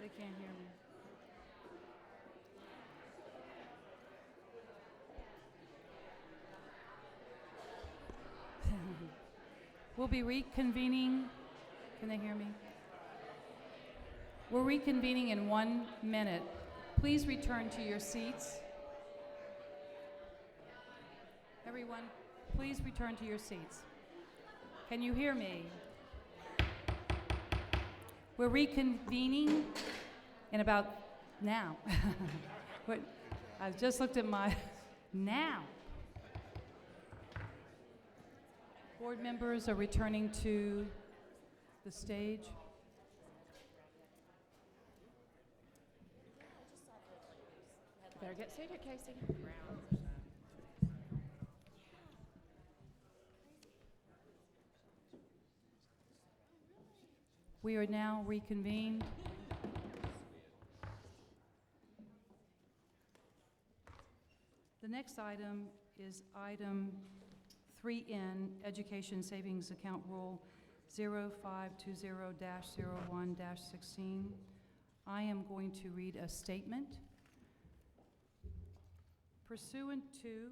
They can't hear me. We'll be reconvening. Can they hear me? We're reconvening in 1 minute. Please return to your seats. Everyone, please return to your seats. Can you hear me? We're reconvening in about now. I just looked at my now. Board members are returning to the stage. Better get seated, Casey. We are now reconvened. The next item is item 3N, Education Savings Account Rule 0520-01-16. I am going to read a statement. Pursuant to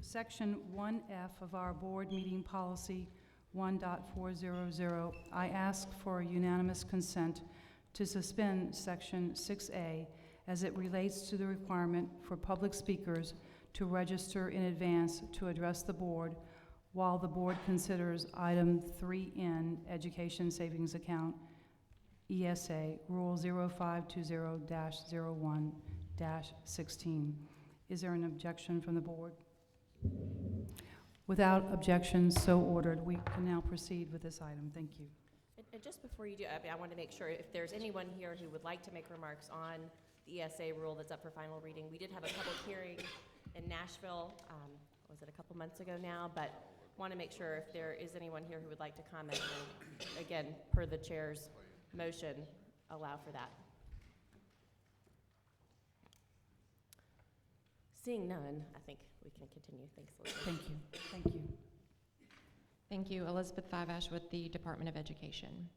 Section 1F of our board meeting policy 1.400, I ask for unanimous consent to suspend Section 6A as it relates to the requirement for public speakers to register in advance to address the board while the board considers item 3N, Education Savings Account, ESA, Rule 0520-01-16. Is there an objection from the board? Without objection, so ordered. We can now proceed with this item. Thank you. And just before you do, I want to make sure if there's anyone here who would like to make remarks on the ESA rule that's up for final reading. We did have a public hearing in Nashville, was it a couple months ago now, but want to make sure if there is anyone here who would like to comment, and again, per the chair's motion, allow for that. Seeing none, I think we can continue. Thanks, Elizabeth. Thank you. Thank you. Thank you. Elizabeth Fivash with the Department of Education.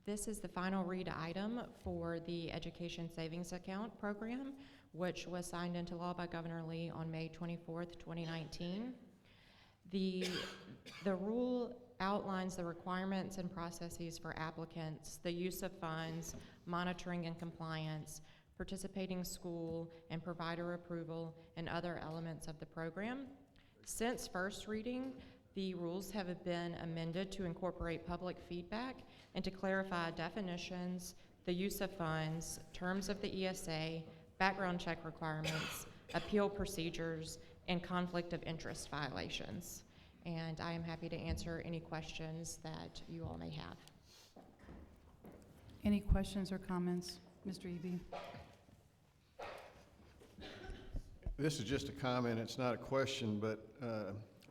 This is the final read item for the Education Savings Account program, which was signed into law by Governor Lee on May 24th, 2019. The rule outlines the requirements and processes for applicants, the use of funds, monitoring and compliance, participating school and provider approval, and other elements of the program. Since first reading, the rules have been amended to incorporate public feedback and to clarify definitions, the use of funds, terms of the ESA, background check requirements, appeal procedures, and conflict of interest violations. And I am happy to answer any questions that you all may have. Any questions or comments? Mr. Eby? This is just a comment, it's not a question, but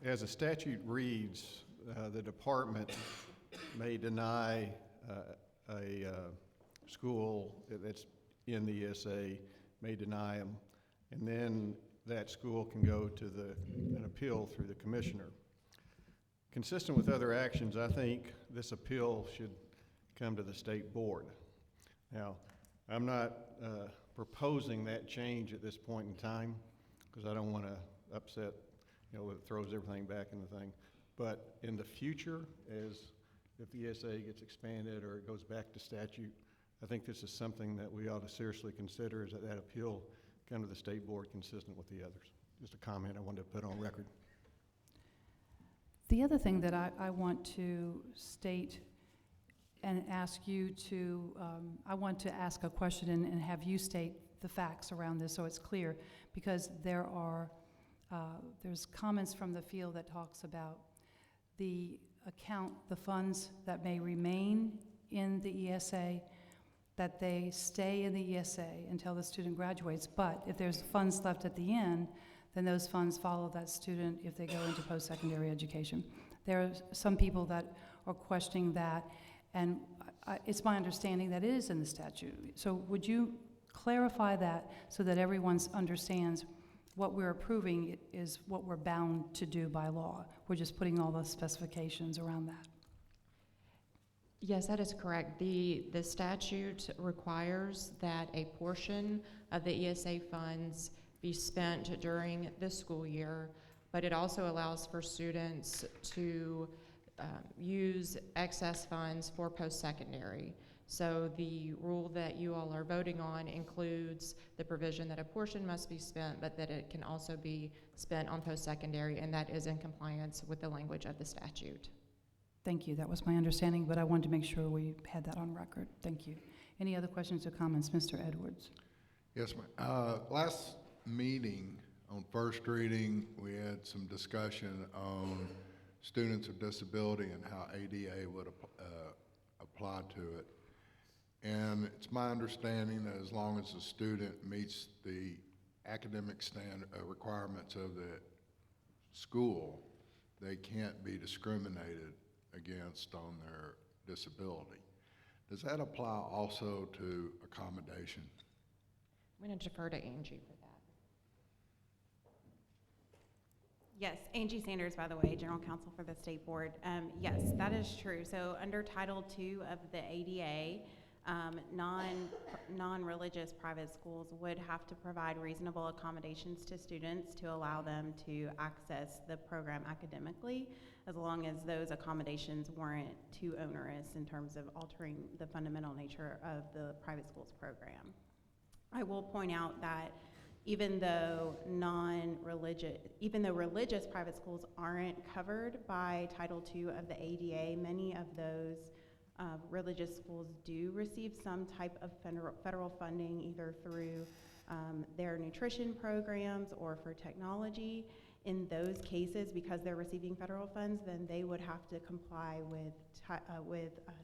as the statute reads, the department may deny a school that's in the ESA may deny them, and then that school can go to an appeal through the commissioner. Consistent with other actions, I think this appeal should come to the state board. Now, I'm not proposing that change at this point in time, because I don't want to upset, it throws everything back in the thing. But in the future, if the ESA gets expanded or it goes back to statute, I think this is something that we ought to seriously consider, is that appeal come to the state board consistent with the others. Just a comment I wanted to put on record. The other thing that I want to state and ask you to, I want to ask a question and have you state the facts around this so it's clear, because there's comments from the field that talks about the funds that may remain in the ESA, that they stay in the ESA until the student graduates, but if there's funds left at the end, then those funds follow that student if they go into post-secondary education. There are some people that are questioning that, and it's my understanding that it is in the statute. So would you clarify that so that everyone understands what we're approving is what we're bound to do by law? We're just putting all the specifications around that. Yes, that is correct. The statute requires that a portion of the ESA funds be spent during the school year, but it also allows for students to use excess funds for post-secondary. So the rule that you all are voting on includes the provision that a portion must be spent, but that it can also be spent on post-secondary, and that is in compliance with the language of the statute. Thank you. That was my understanding, but I wanted to make sure we had that on record. Thank you. Any other questions or comments? Mr. Edwards. Yes, ma'am. Last meeting on first reading, we had some discussion on students with disability and how ADA would apply to it. And it's my understanding that as long as the student meets the academic requirements of the school, they can't be discriminated against on their disability. Does that apply also to accommodation? I'm going to defer to Angie for that. Yes, Angie Sanders, by the way, General Counsel for the State Board. Yes, that is true. So under Title II of the ADA, non-religious private schools would have to provide reasonable accommodations to students to allow them to access the program academically, as long as those accommodations weren't too onerous in terms of altering the fundamental nature of the private schools program. I will point out that even though religious private schools aren't covered by Title II of the ADA, many of those religious schools do receive some type of federal funding, either through their nutrition programs or for technology. In those cases, because they're receiving federal funds, then they would have to comply with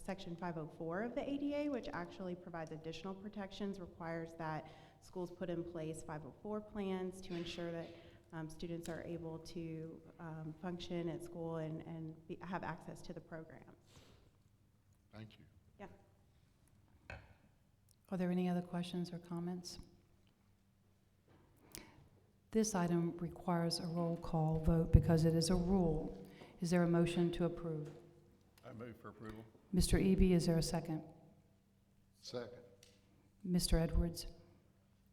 Section 504 of the ADA, which actually provides additional protections, requires that schools put in place 504 plans to ensure that students are able to function at school and have access to the programs. Thank you. Yeah. Are there any other questions or comments? This item requires a roll call vote because it is a rule. Is there a motion to approve? I move for approval. Mr. Eby, is there a second? Second. Mr. Edwards,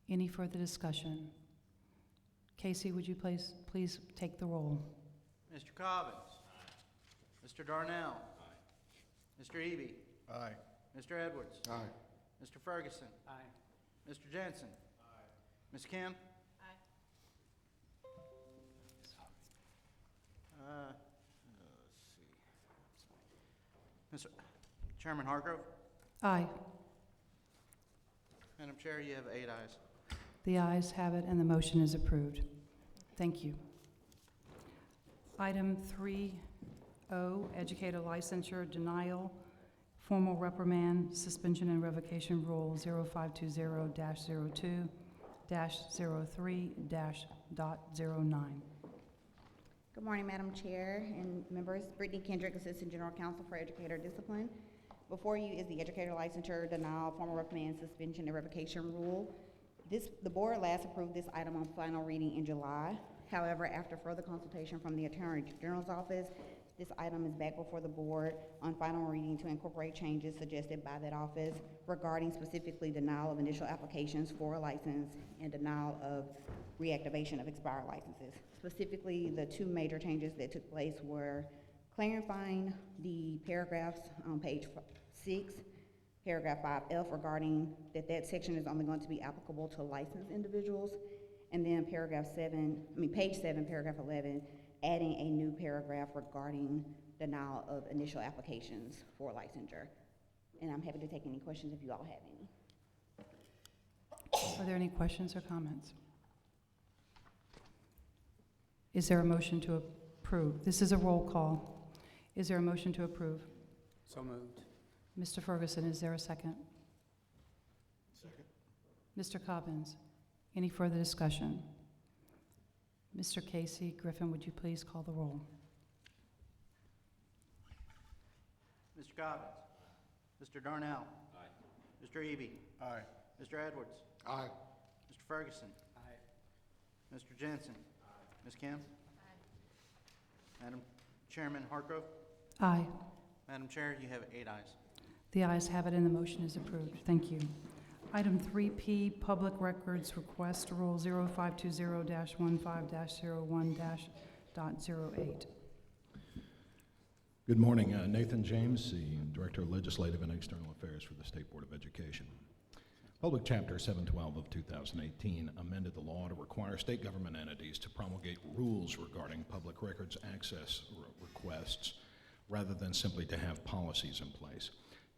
any further discussion? Casey, would you please take the roll? Mr. Cobbins. Mr. Darnell. Mr. Eby. Aye. Mr. Edwards. Aye. Mr. Ferguson. Aye. Mr. Jensen. Ms. Kim. Let's see. Mr. Chairman Hargrove. Aye. Madam Chair, you have 8 ayes. The ayes have it, and the motion is approved. Thank you. Item 3O, educator licensure denial, formal reprimand, suspension and revocation rule 0520-02-03-.09. Good morning, Madam Chair and members. Brittany Kendrick, Assistant General Counsel for Educator Discipline. Before you is the educator licensure denial, formal reprimand, suspension, and revocation rule. The board last approved this item on final reading in July. However, after further consultation from the Attorney General's office, this item is back before the board on final reading to incorporate changes suggested by that office regarding specifically denial of initial applications for a license and denial of reactivation of expired licenses. Specifically, the two major changes that took place were clarifying the paragraphs on page 6, paragraph 5F, regarding that section is only going to be applicable to licensed individuals, and then page 7, paragraph 11, adding a new paragraph regarding denial of initial applications for licensure. And I'm happy to take any questions if you all have any. Are there any questions or comments? Is there a motion to approve? This is a roll call. Is there a motion to approve? So moved. Mr. Ferguson, is there a second? Second. Mr. Cobbins, any further discussion? Mr. Casey Griffin, would you please call the roll? Mr. Cobbins. Mr. Darnell. Aye. Mr. Eby. Aye. Mr. Edwards. Aye. Mr. Ferguson. Aye. Mr. Jensen. Ms. Kim. Madam Chairman Hargrove. Aye. Madam Chair, you have 8 ayes. The ayes have it and the motion is approved. Thank you. Item 3P, Public Records Request, Rule 0520-15-01-08. Good morning. Nathan James, the Director of Legislative and External Affairs for the State Board of Education. Public Chapter 712 of 2018 amended the law to require state government entities to promulgate rules regarding public records access requests rather than simply to have policies in place.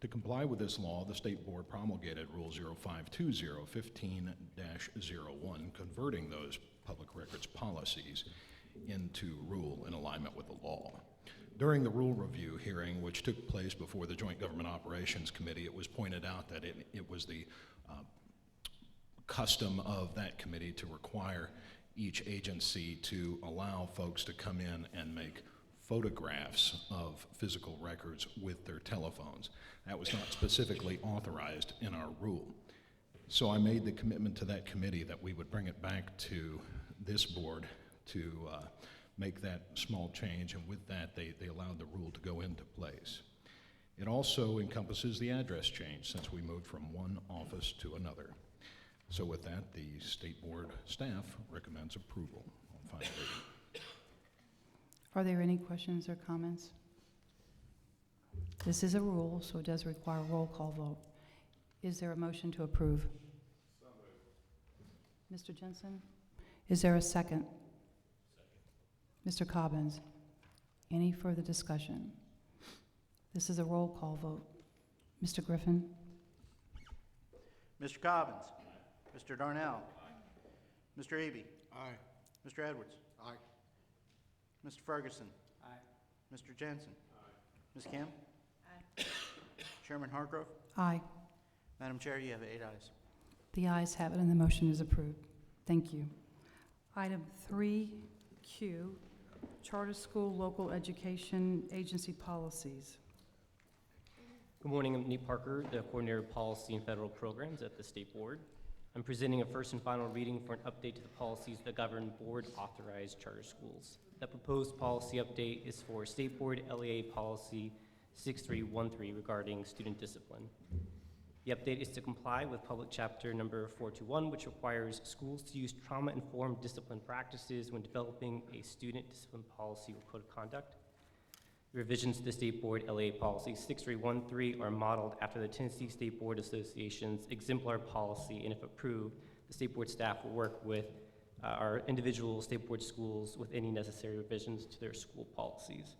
To comply with this law, the State Board promulgated Rule 0520-15-01, converting those public records policies into rule in alignment with the law. During the rule review hearing, which took place before the Joint Government Operations Committee, it was pointed out that it was the custom of that committee to require each agency to allow folks to come in and make photographs of physical records with their telephones. That was not specifically authorized in our rule. So I made the commitment to that committee that we would bring it back to this board to make that small change, and with that, they allowed the rule to go into place. It also encompasses the address change since we moved from one office to another. So with that, the State Board staff recommends approval on final reading. Are there any questions or comments? This is a rule, so it does require a roll call vote. Is there a motion to approve? So moved. Mr. Jensen? Is there a second? Mr. Cobbins? Any further discussion? This is a roll call vote. Mr. Griffin? Mr. Cobbins. Mr. Darnell. Mr. Eby. Aye. Mr. Edwards. Aye. Mr. Ferguson. Aye. Mr. Jensen. Ms. Kim. Chairman Hargrove. Aye. Madam Chair, you have 8 ayes. The ayes have it and the motion is approved. Thank you. Item 3Q, Charter School Local Education Agency Policies. Good morning, I'm Nate Parker, the Coordinator of Policy and Federal Programs at the State Board. I'm presenting a first and final reading for an update to the policies that govern board-authorized charter schools. The proposed policy update is for State Board LEA Policy 6313 regarding student discipline. The update is to comply with Public Chapter number 421, which requires schools to use trauma-informed discipline practices when developing a student discipline policy or code of conduct. The revisions to the State Board LEA Policy 6313 are modeled after the Tennessee State Board Association's exemplar policy, and if approved, the State Board staff will work with our individual State Board schools with any necessary revisions to their school policies.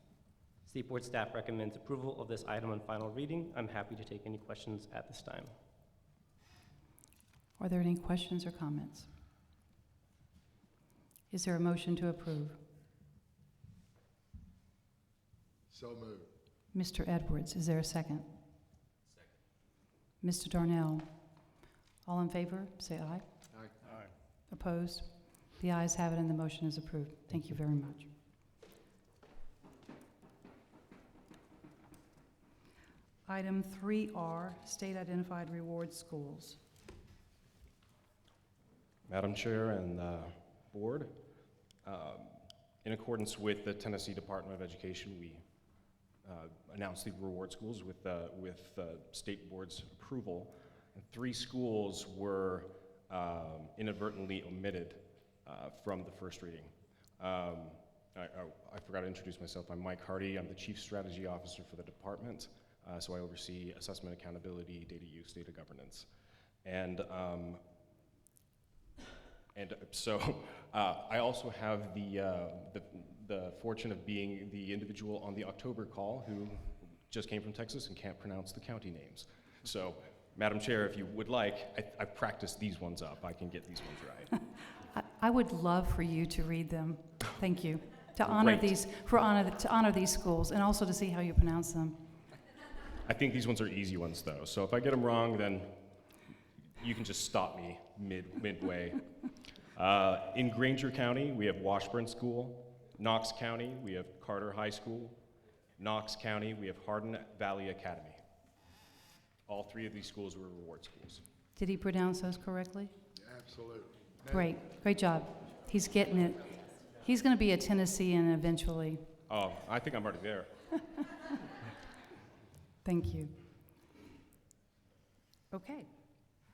State Board staff recommends approval of this item on final reading. I'm happy to take any questions at this time. Are there any questions or comments? Is there a motion to approve? So moved. Mr. Edwards, is there a second? Second. Mr. Darnell, all in favor, say aye. Aye. Aye. Opposed? The ayes have it and the motion is approved. Thank you very much. Item 3R, State Identified Reward Schools. Madam Chair and Board, in accordance with the Tennessee Department of Education, we announced the reward schools with State Board's approval. And 3 schools were inadvertently omitted from the first reading. I forgot to introduce myself. I'm Mike Hardy. I'm the Chief Strategy Officer for the department. So I oversee assessment accountability, data use, data governance. And so I also have the fortune of being the individual on the October call who just came from Texas and can't pronounce the county names. So, Madam Chair, if you would like, I've practiced these ones up. I can get these ones right. I would love for you to read them. Thank you. To honor Great. to honor these schools, and also to see how you pronounce them. I think these ones are easy ones, though. So if I get them wrong, then you can just stop me midway. In Granger County, we have Washburn School. Knox County, we have Carter High School. Knox County, we have Hardin Valley Academy. All 3 of these schools were reward schools. Did he pronounce those correctly? Absolutely. Great job. He's getting it. He's going to be a Tennessean eventually. Oh, I think I'm already there. Thank you. Okay,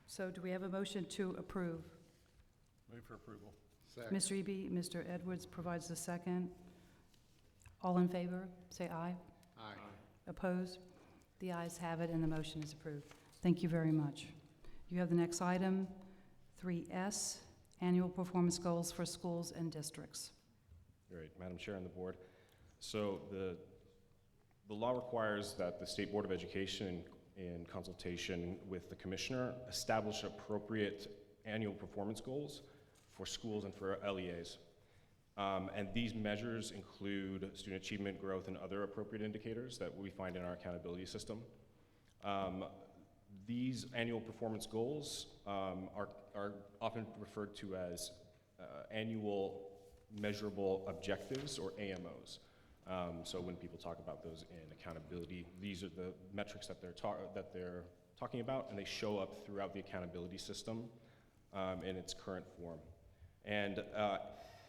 so do we have a motion to approve? Move for approval. Second. Mr. Eby, Mr. Edwards provides the second. All in favor, say aye. Aye. Opposed? The ayes have it, and the motion is approved. Thank you very much. You have the next item, 3S, Annual Performance Goals for Schools and Districts. Great, Madam Chair and the Board. So the law requires that the State Board of Education, in consultation with the Commissioner, establish appropriate annual performance goals for schools and for LEAs. And these measures include student achievement, growth, and other appropriate indicators that we find in our accountability system. These annual performance goals are often referred to as annual measurable objectives, or AMOs. So when people talk about those in accountability, these are the metrics that they're talking about, and they show up throughout the accountability system in its current form. And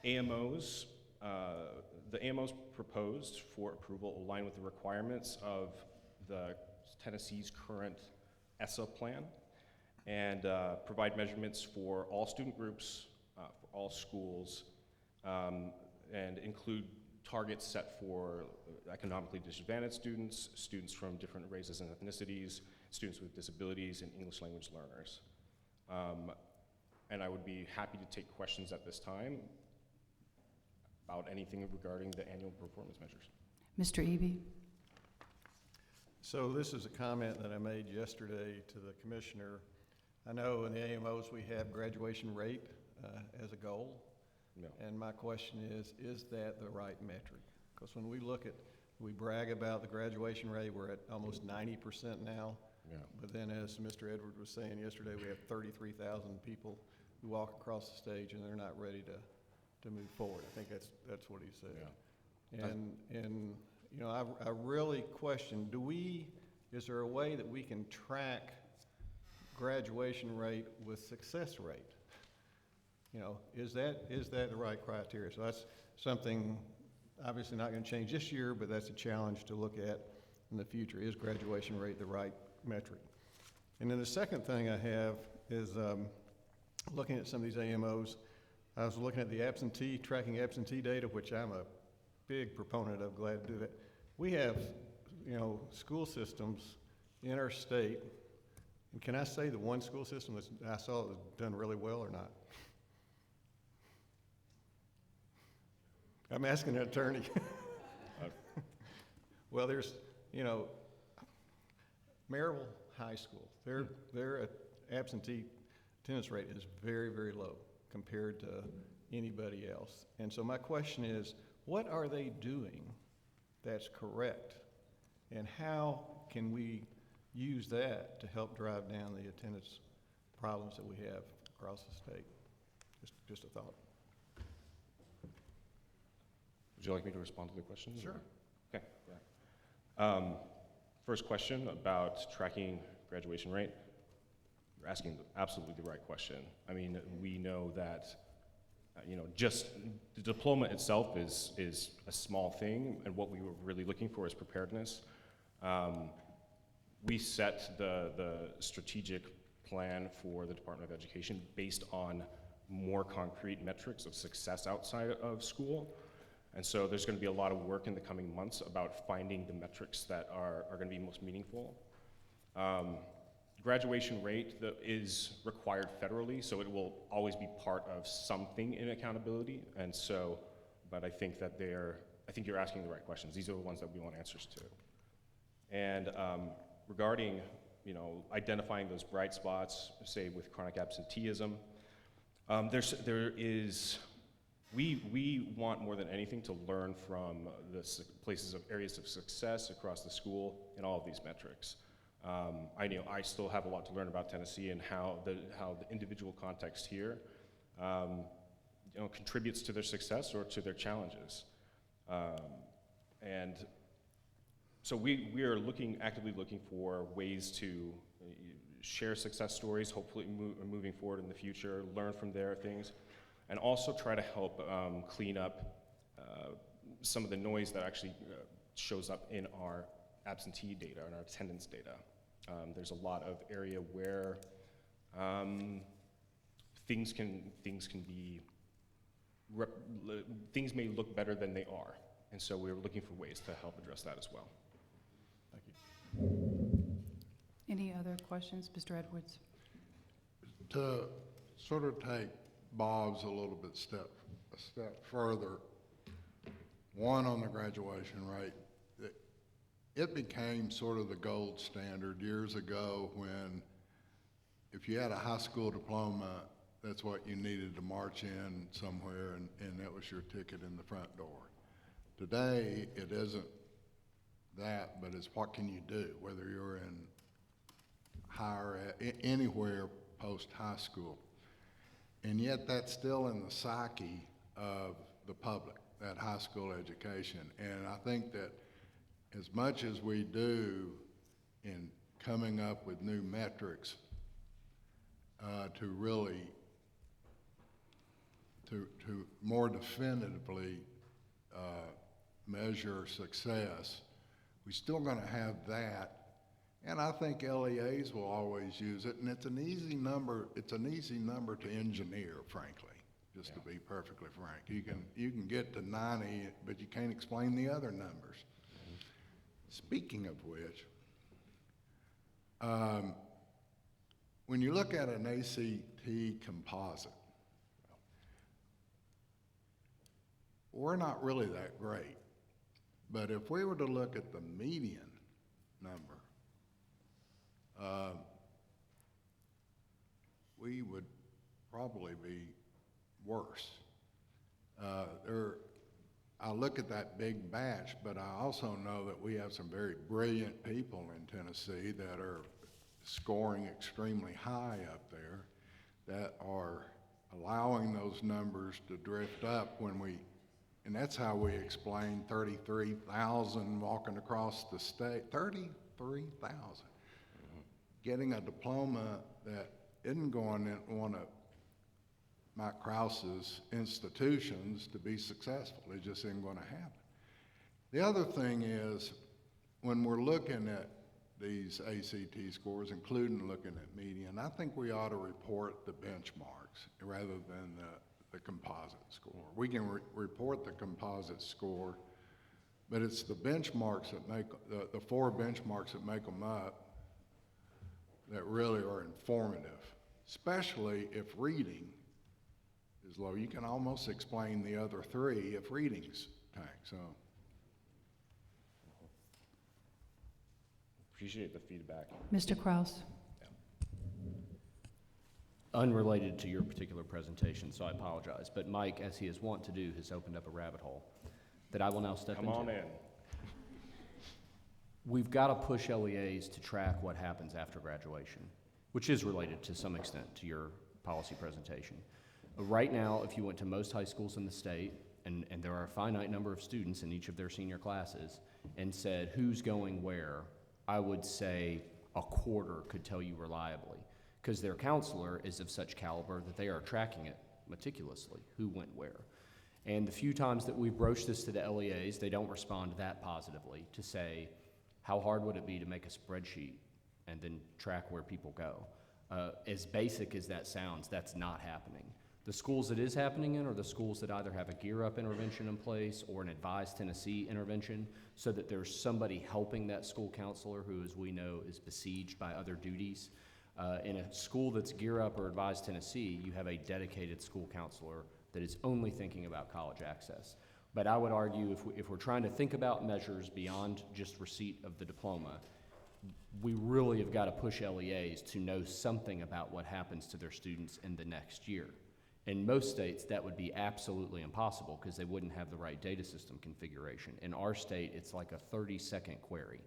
AMOs, the AMOs proposed for approval align with the requirements of the Tennessee's current ESSA plan, and provide measurements for all student groups, for all schools, and include targets set for economically disadvantaged students, students from different races and ethnicities, students with disabilities, and English language learners. And I would be happy to take questions at this time about anything regarding the annual performance measures. Mr. Eby? So this is a comment that I made yesterday to the Commissioner. I know in the AMOs we have graduation rate as a goal. No. And my question is that the right metric? Because when we we brag about the graduation rate, we're at almost 90% now. Yeah. But then, as Mr. Edwards was saying yesterday, we have 33,000 people who walk across the stage and they're not ready to move forward. I think that's what he said. Yeah. And you know, I really question, is there a way that we can track graduation rate with success rate? You know, is that the right criteria? So that's something obviously not going to change this year, but that's a challenge to look at in the future. Is graduation rate the right metric? And then the second thing I have is looking at some of these AMOs. I was looking at the tracking absentee data, which I'm a big proponent of, glad to do that. We have, you know, school systems in our state, and can I say the one school system that I saw was done really well or not? I'm asking an attorney. Well, there's, you know, Maryville High School, their absentee attendance rate is very, very low compared to anybody else. And so my question is, what are they doing that's correct? And how can we use that to help drive down the attendance problems that we have across the state? Just a thought. Would you like me to respond to the questions? Sure. Okay. Yeah. First question about tracking graduation rate. you're asking absolutely the right question. I mean, we know that, just the diploma itself is a small thing, and what we were really looking for is preparedness. We set the strategic plan for the Department of Education based on more concrete metrics of success outside of school. And so there's going to be a lot of work in the coming months about finding the metrics that are going to be most meaningful. Graduation rate is required federally, so it will always be part of something in accountability. And so, but I think that I think you're asking the right questions. These are the ones that we want answers to. And regarding, identifying those bright spots, say with chronic absenteeism, we want more than anything to learn from the areas of success across the school in all of these metrics. I still have a lot to learn about Tennessee and how the individual context here, contributes to their success or to their challenges. And so we are actively looking for ways to share success stories, hopefully moving forward in the future, learn from their things, and also try to help clean up some of the noise that actually shows up in our absentee data and our attendance data. There's a lot of area where things may look better than they are, and so we're looking for ways to help address that as well. Thank you. Any other questions, Mr. Edwards? To sort of take Bob's a little bit a step further, one on the graduation rate, it became sort of the gold standard years ago when if you had a high school diploma, that's what you needed to march in somewhere, and that was your ticket in the front door. Today, it isn't that, but it's what can you do, whether you're in anywhere post-high school. And yet that's still in the psyche of the public, that high school education. And I think that as much as we do in coming up with new metrics to really, to more definitively measure success, we're still gonna have that. And I think LEAs will always use it, and it's an easy number to engineer, frankly, just to be perfectly frank. You can get to 90, but you can't explain the other numbers. Speaking of which, when you look at an ACT composite, we're not really that great. But if we were to look at the median number, we would probably be worse. I look at that big batch, but I also know that we have some very brilliant people in Tennessee that are scoring extremely high up there, that are allowing those numbers to drift up and that's how we explain 33,000 walking across the state, 33,000. Getting a diploma that isn't going in one of Mike Krause's institutions to be successful. It just isn't going to happen. The other thing is, when we're looking at these ACT scores, including looking at median, I think we ought to report the benchmarks rather than the composite score. We can report the composite score, but it's the benchmarks that make, the 4 benchmarks that make them up that really are informative, especially if reading is low. You can almost explain the other 3 if reading's tank, so. Appreciate the feedback. Mr. Kraus? Unrelated to your particular presentation, so I apologize, but Mike, as he is wont to do, has opened up a rabbit hole that I will now step into. Come on in. We've got to push LEAs to track what happens after graduation, which is related to some extent to your policy presentation. Right now, if you went to most high schools in the state, and there are a finite number of students in each of their senior classes, and said who's going where, I would say a quarter could tell you reliably. because their counselor is of such caliber that they are tracking it meticulously, who went where. And the few times that we've broached this to the LEAs, they don't respond that positively to say, how hard would it be to make a spreadsheet and then track where people go? As basic as that sounds, that's not happening. The schools it is happening in are the schools that either have a Gear Up intervention in place or an Advise Tennessee intervention, so that there's somebody helping that school counselor who, as we know, is besieged by other duties. In a school that's Gear Up or Advise Tennessee, you have a dedicated school counselor that is only thinking about college access. But I would argue if we're trying to think about measures beyond just receipt of the diploma, we really have got to push LEAs to know something about what happens to their students in the next year. In most states, that would be absolutely impossible because they wouldn't have the right data system configuration. In our state, it's like a 30-second query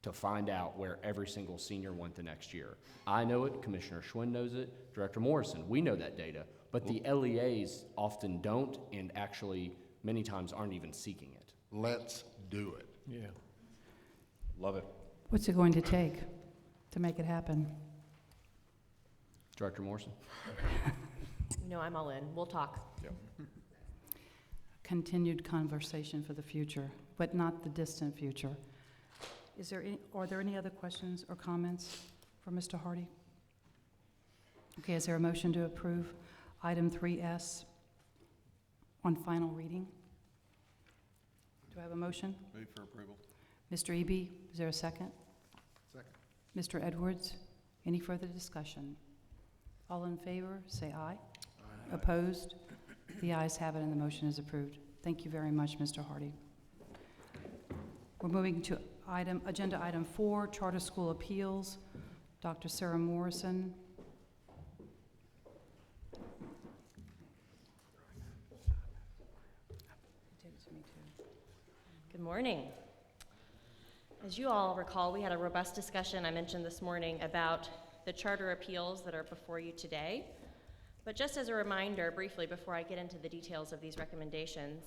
to find out where every single senior went the next year. I know it, Commissioner Schwinn knows it, Director Morrison, we know that data, but the LEAs often don't and actually many times aren't even seeking it. Let's do it. Yeah. Love it. What's it going to take to make it happen? Director Morrison? You know, I'm all in. We'll talk. Yep. Continued conversation for the future, but not the distant future. Are there any other questions or comments for Mr. Hardy? Okay, is there a motion to approve item 3S on final reading? Do I have a motion? Move for approval. Mr. Eby, is there a second? Second. Mr. Edwards, any further discussion? All in favor, say aye. Aye. Opposed? The ayes have it and the motion is approved. Thank you very much, Mr. Hardy. We're moving to agenda item 4, Charter School Appeals. Dr. Sarah Morrison. Good morning. As you all recall, we had a robust discussion I mentioned this morning about the charter appeals that are before you today. But just as a reminder, briefly, before I get into the details of these recommendations,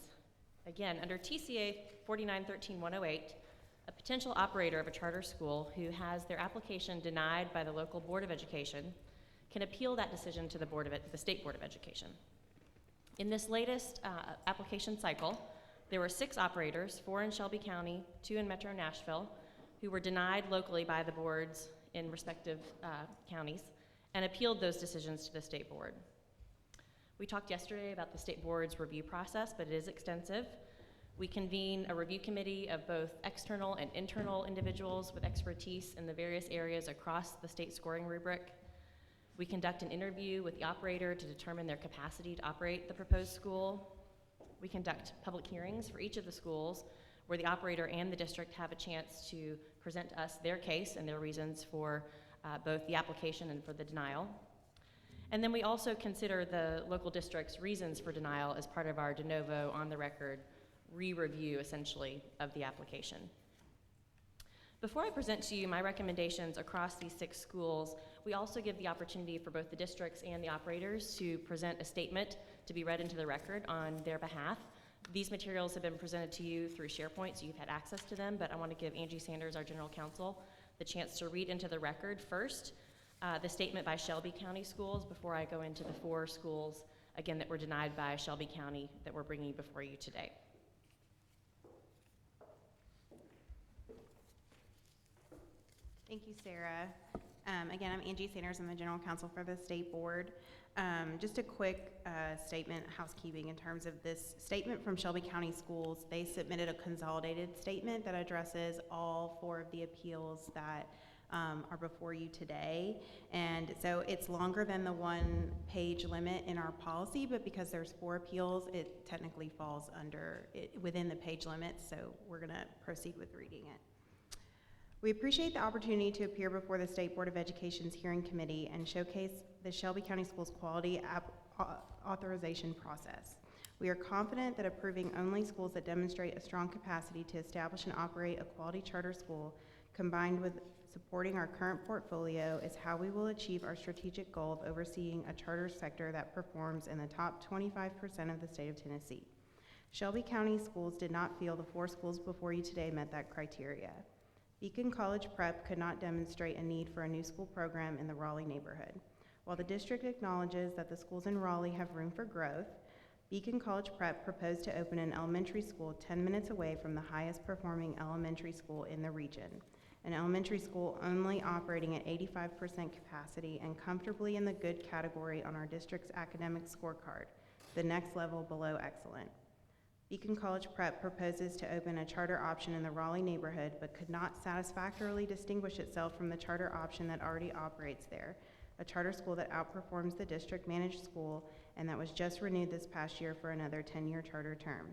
again, under TCA 4913-108, a potential operator of a charter school who has their application denied by the local Board of Education can appeal that decision to the State Board of Education. In this latest application cycle, there were 6 operators, 4 in Shelby County, 2 in Metro Nashville, who were denied locally by the boards in respective counties and appealed those decisions to the State Board. We talked yesterday about the State Board's review process, but it is extensive. We convene a review committee of both external and internal individuals with expertise in the various areas across the state scoring rubric. We conduct an interview with the operator to determine their capacity to operate the proposed school. We conduct public hearings for each of the schools where the operator and the district have a chance to present to us their case and their reasons for both the application and for the denial. And then we also consider the local district's reasons for denial as part of our de novo, on the record, re-review, essentially, of the application. Before I present to you my recommendations across these 6 schools, we also give the opportunity for both the districts and the operators to present a statement to be read into the record on their behalf. These materials have been presented to you through SharePoint, so you've had access to them, but I want to give Angie Sanders, our General Counsel, the chance to read into the record first the statement by Shelby County Schools before I go into the 4 schools, again, that were denied by Shelby County that we're bringing before you today. Thank you, Sarah. Again, I'm Angie Sanders. I'm the General Counsel for the State Board. Just a quick statement, housekeeping, in terms of this statement from Shelby County Schools. They submitted a consolidated statement that addresses all 4 of the appeals that are before you today. And so it's longer than the 1-page limit in our policy, but because there's 4 appeals, it technically falls under within the page limit, so we're gonna proceed with reading it. We appreciate the opportunity to appear before the State Board of Education's hearing committee and showcase the Shelby County Schools quality authorization process. We are confident that approving only schools that demonstrate a strong capacity to establish and operate a quality charter school, combined with supporting our current portfolio, is how we will achieve our strategic goal of overseeing a charter sector that performs in the top 25% of the state of Tennessee. Shelby County Schools did not feel the 4 schools before you today met that criteria. Beacon College Prep could not demonstrate a need for a new school program in the Raleigh neighborhood. While the district acknowledges that the schools in Raleigh have room for growth, Beacon College Prep proposed to open an elementary school 10 minutes away from the highest performing elementary school in the region, an elementary school only operating at 85% capacity and comfortably in the good category on our district's academic scorecard, the next level below excellent. Beacon College Prep proposes to open a charter option in the Raleigh neighborhood, but could not satisfactorily distinguish itself from the charter option that already operates there, a charter school that outperforms the district-managed school and that was just renewed this past year for another 10-year charter term.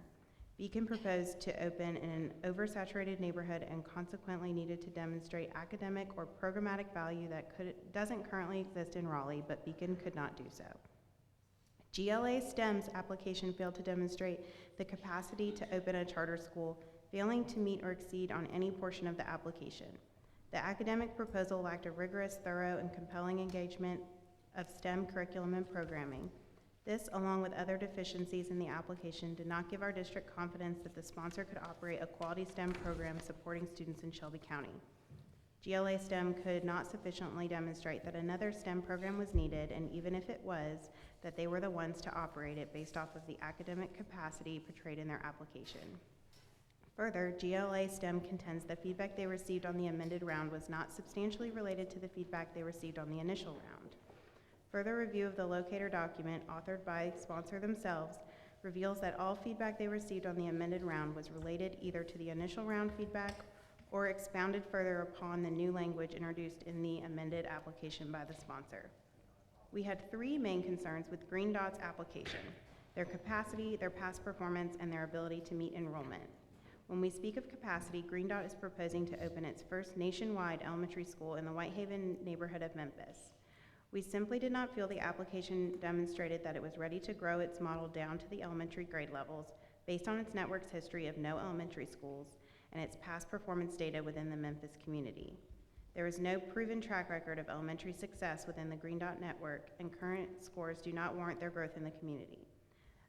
Beacon proposed to open in an oversaturated neighborhood and consequently needed to demonstrate academic or programmatic value that doesn't currently exist in Raleigh, but Beacon could not do so. GLA STEM's application failed to demonstrate the capacity to open a charter school, failing to meet or exceed on any portion of the application. The academic proposal lacked a rigorous, thorough, and compelling engagement of STEM curriculum and programming. This, along with other deficiencies in the application, did not give our district confidence that the sponsor could operate a quality STEM program supporting students in Shelby County. GLA STEM could not sufficiently demonstrate that another STEM program was needed, and even if it was, that they were the ones to operate it based off of the academic capacity portrayed in their application. Further, GLA STEM contends the feedback they received on the amended round was not substantially related to the feedback they received on the initial round. Further review of the locator document, authored by sponsor themselves, reveals that all feedback they received on the amended round was related either to the initial round feedback or expounded further upon the new language introduced in the amended application by the sponsor. We had three main concerns with Green Dot's application: their capacity, their past performance, and their ability to meet enrollment. When we speak of capacity, Green Dot is proposing to open its first nationwide elementary school in the Whitehaven neighborhood of Memphis. We simply did not feel the application demonstrated that it was ready to grow its model down to the elementary grade levels based on its network's history of no elementary schools and its past performance data within the Memphis community. There is no proven track record of elementary success within the Green Dot network, and current scores do not warrant their growth in the community.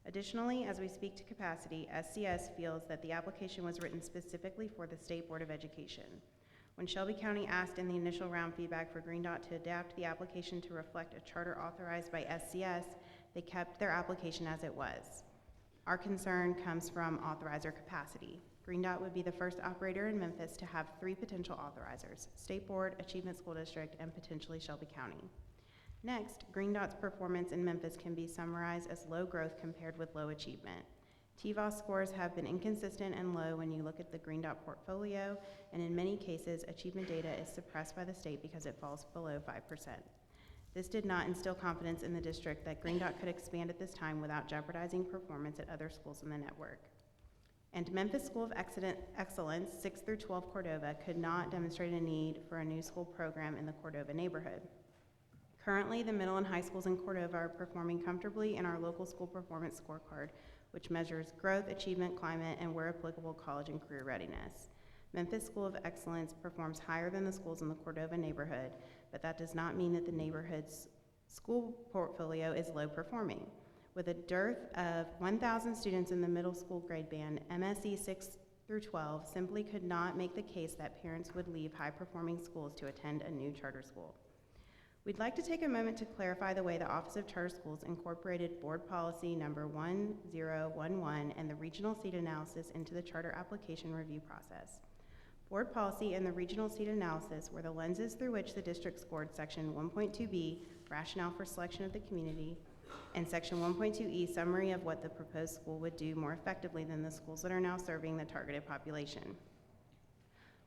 Additionally, as we speak to capacity, SCS feels that the application was written specifically for the State Board of Education. When Shelby County asked in the initial round feedback for Green Dot to adapt the application to reflect a charter authorized by SCS, they kept their application as it was. Our concern comes from authorizer capacity. Green Dot would be the first operator in Memphis to have 3 potential authorizers: State Board, Achievement School District, and potentially Shelby County. Next, Green Dot's performance in Memphis can be summarized as low growth compared with low achievement. TVOS scores have been inconsistent and low when you look at the Green Dot portfolio, and in many cases, achievement data is suppressed by the state because it falls below 5%. This did not instill confidence in the district that Green Dot could expand at this time without jeopardizing performance at other schools in the network. And Memphis School of Excellence, 6 through 12 Cordova, could not demonstrate a need for a new school program in the Cordova neighborhood. Currently, the middle and high schools in Cordova are performing comfortably in our local school performance scorecard, which measures growth, achievement, climate, and where applicable, college and career readiness. Memphis School of Excellence performs higher than the schools in the Cordova neighborhood, but that does not mean that the neighborhood's school portfolio is low performing. With a dearth of 1,000 students in the middle school grade band, MSE 6 through 12 simply could not make the case that parents would leave high-performing schools to attend a new charter school. We'd like to take a moment to clarify the way the Office of Charter Schools incorporated Board Policy Number 1011 and the regional seat analysis into the charter application review process. Board policy and the regional seat analysis were the lenses through which the district scored Section 1.2b, rationale for selection of the community, and Section 1.2e, summary of what the proposed school would do more effectively than the schools that are now serving the targeted population.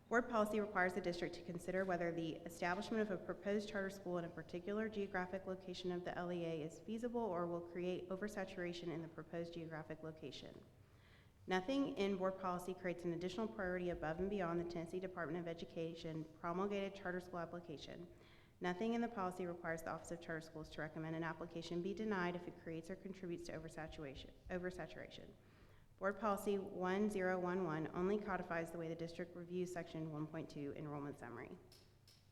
Board policy requires the district to consider whether the establishment of a proposed charter school in a particular geographic location of the LEA is feasible or will create oversaturation in the proposed geographic location. Nothing in board policy creates an additional priority above and beyond the Tennessee Department of Education promulgated charter school application. Nothing in the policy requires the Office of Charter Schools to recommend an application be denied if it creates or contributes to oversaturation. Board Policy 1011 only codifies the way the district reviews Section 1.2 enrollment summary.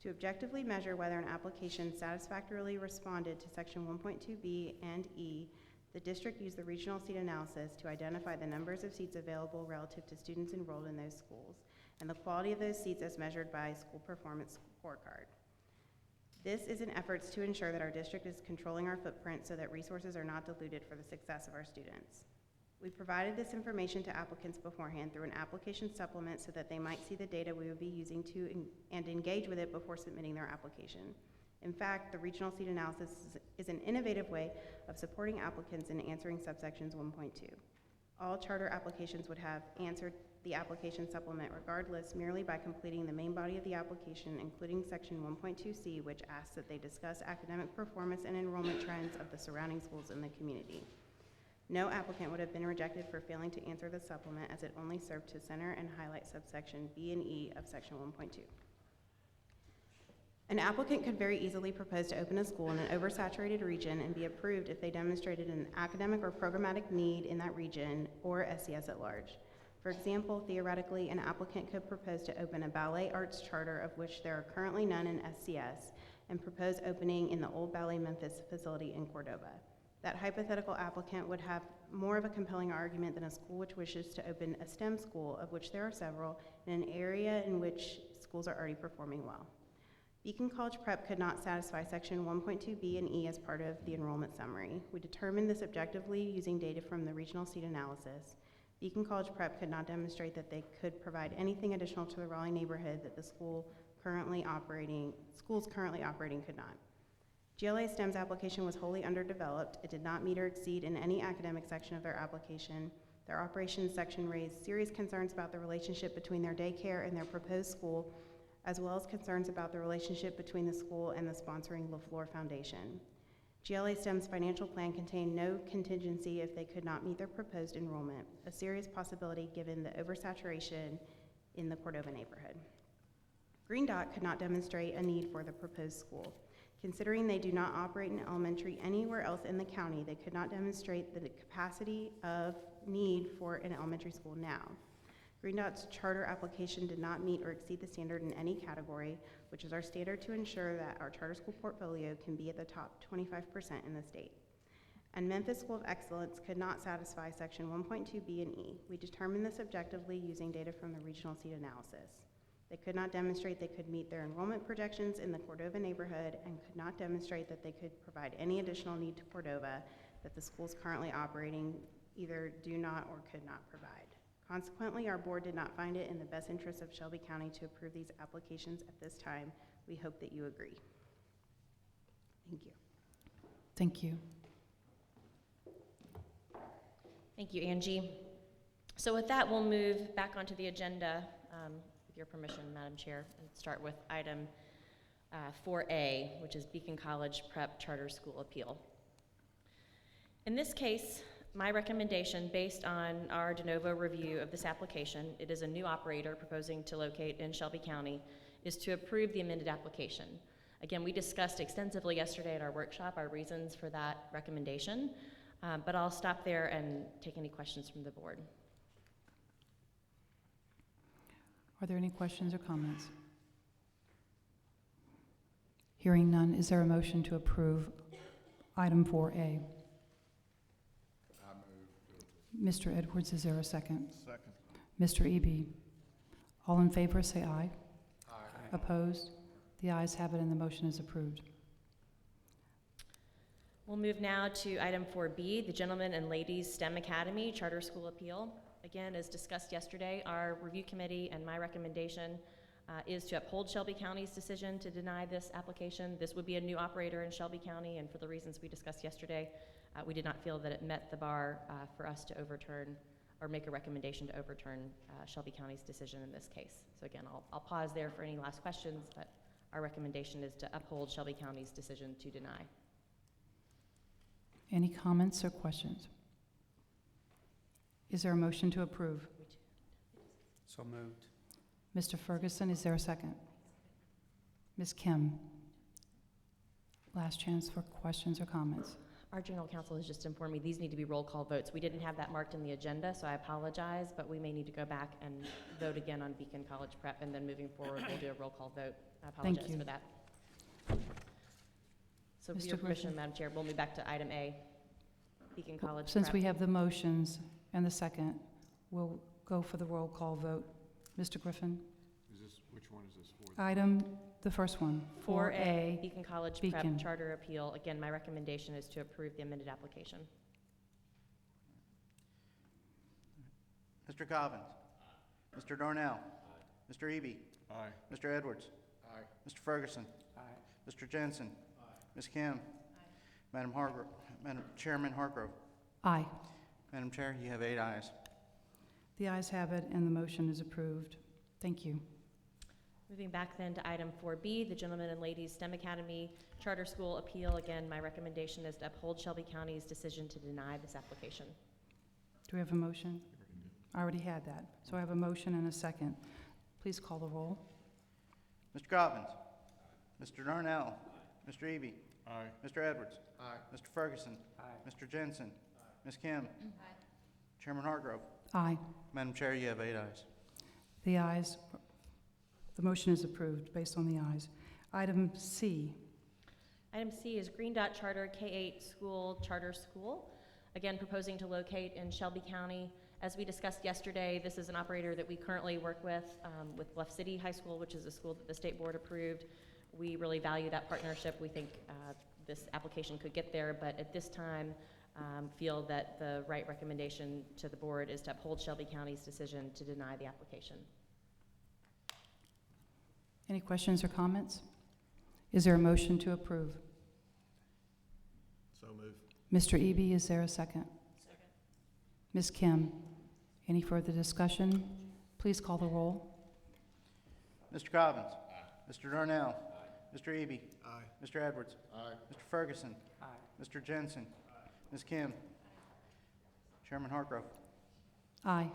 To objectively measure whether an application satisfactorily responded to Section 1.2b and e, the district used the regional seat analysis to identify the numbers of seats available relative to students enrolled in those schools, and the quality of those seats as measured by school performance scorecard. This is in efforts to ensure that our district is controlling our footprint so that resources are not diluted for the success of our students. We provided this information to applicants beforehand through an application supplement so that they might see the data we would be using and engage with it before submitting their application. In fact, the regional seat analysis is an innovative way of supporting applicants in answering subsections 1.2. All charter applications would have answered the application supplement regardless, merely by completing the main body of the application, including section 1.2C, which asks that they discuss academic performance and enrollment trends of the surrounding schools in the community. No applicant would have been rejected for failing to answer the supplement, as it only served to center and highlight subsection B and E of section 1.2. An applicant could very easily propose to open a school in an oversaturated region and be approved if they demonstrated an academic or programmatic need in that region or SES at large. For example, theoretically, an applicant could propose to open a ballet arts charter, of which there are currently none in SCS, and propose opening in the old Ballet Memphis facility in Cordova. That hypothetical applicant would have more of a compelling argument than a school which wishes to open a STEM school, of which there are several, in an area in which schools are already performing well. Beacon College Prep could not satisfy section 1.2B and E as part of the enrollment summary. We determined this objectively using data from the regional seat analysis. Beacon College Prep could not demonstrate that they could provide anything additional to the Raleigh neighborhood that the schools currently operating could not. GLA STEM's application was wholly underdeveloped. It did not meet or exceed in any academic section of their application. Their operations section raised serious concerns about the relationship between their daycare and their proposed school, as well as concerns about the relationship between the school and the sponsoring LaFleur Foundation. GLA STEM's financial plan contained no contingency if they could not meet their proposed enrollment, a serious possibility given the oversaturation in the Cordova neighborhood. Green Dot could not demonstrate a need for the proposed school. Considering they do not operate an elementary anywhere else in the county, they could not demonstrate the capacity of need for an elementary school now. Green Dot's charter application did not meet or exceed the standard in any category, which is our standard to ensure that our charter school portfolio can be at the top 25% in the state. And Memphis School of Excellence could not satisfy section 1.2B and E. We determined this objectively using data from the regional seat analysis. They could not demonstrate they could meet their enrollment projections in the Cordova neighborhood and could not demonstrate that they could provide any additional need to Cordova that the schools currently operating either do not or could not provide. Consequently, our board did not find it in the best interest of Shelby County to approve these applications at this time. We hope that you agree. Thank you. Thank you. Thank you, Angie. So with that, we'll move back onto the agenda, with your permission, Madam Chair, and start with item 4A, which is Beacon College Prep Charter School Appeal. In this case, my recommendation, based on our de novo review of this application, it is a new operator proposing to locate in Shelby County, is to approve the amended application. Again, we discussed extensively yesterday at our workshop our reasons for that recommendation, but I'll stop there and take any questions from the board. Are there any questions or comments? Hearing none, is there a motion to approve item 4A? Mr. Edwards, is there a second? Second. Mr. Eby? All in favor, say aye. Aye. Opposed? The ayes have it and the motion is approved. We'll move now to item 4B, the Gentlemen and Ladies STEM Academy Charter School Appeal. Again, as discussed yesterday, our review committee and my recommendation is to uphold Shelby County's decision to deny this application. This would be a new operator in Shelby County, and for the reasons we discussed yesterday, we did not feel that it met the bar for us to overturn or make a recommendation to overturn Shelby County's decision in this case. So again, I'll pause there for any last questions, but our recommendation is to uphold Shelby County's decision to deny. Any comments or questions? Is there a motion to approve? So moved. Mr. Ferguson, is there a second? Ms. Kim, last chance for questions or comments. Our general counsel has just informed me these need to be roll call votes. We didn't have that marked in the agenda, so I apologize, but we may need to go back and vote again on Beacon College Prep, and then moving forward, we'll do a roll call vote. I apologize for that. So with your permission, Madam Chair, we'll move back to item A, Beacon College Since Prep. we have the motions and the second, we'll go for the roll call vote. Mr. Griffin? Which one is this for? Item, the first one, 4A, Beacon College Prep Beacon. Charter Appeal. Again, my recommendation is to approve the amended application. Mr. Cobbins. Mr. Darnell. Mr. Eby. Aye. Mr. Edwards. Aye. Mr. Ferguson. Mr. Jensen. Ms. Kim. Madam Chairman Hargrove. Aye. Madam Chair, you have 8 ayes. The ayes have it, and the motion is approved. Thank you. Moving back then to item 4B, the Gentlemen and Ladies STEM Academy Charter School Appeal. Again, my recommendation is to uphold Shelby County's decision to deny this application. Do we have a motion? I already had that. So I have a motion and a second. Please call the roll. Mr. Cobbins. Mr. Darnell. Mr. Eby. Aye. Mr. Edwards. Mr. Ferguson. Mr. Jensen. Ms. Kim. Chairman Hargrove. Aye. Madam Chair, you have 8 ayes. The ayes, the motion is approved based on the ayes. Item C. Item C is Green Dot Charter K-8 School Charter School. Again, proposing to locate in Shelby County. As we discussed yesterday, this is an operator that we currently work with Bluff City High School, which is a school that the state board approved. We really value that partnership. We think this application could get there, but at this time, feel that the right recommendation to the board is to uphold Shelby County's decision to deny the application. Any questions or comments? Is there a motion to approve? So moved. Mr. Eby, is there a second? Second. Ms. Kim, any further discussion? Please call the roll. Mr. Cobbins. Mr. Darnell. Mr. Eby. Mr. Edwards. Mr. Ferguson. Mr. Jensen. Ms. Kim. Chairman Hargrove. Aye.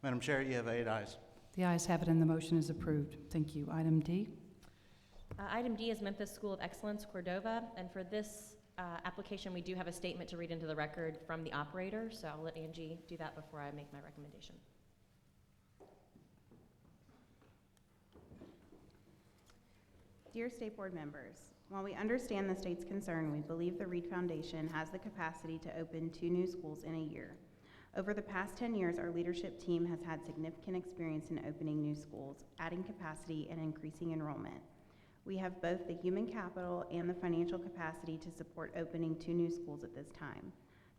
Madam Chair, you have 8 ayes. The ayes have it and the motion is approved. Thank you. Item D. Item D is Memphis School of Excellence, Cordova, and for this application, we do have a statement to read into the record from the operator, so I'll let Angie do that before I make my recommendation. Dear State Board members, while we understand the state's concern, we believe the Reed Foundation has the capacity to open 2 new schools in a year. Over the past 10 years, our leadership team has had significant experience in opening new schools, adding capacity, and increasing enrollment. We have both the human capital and the financial capacity to support opening 2 new schools at this time.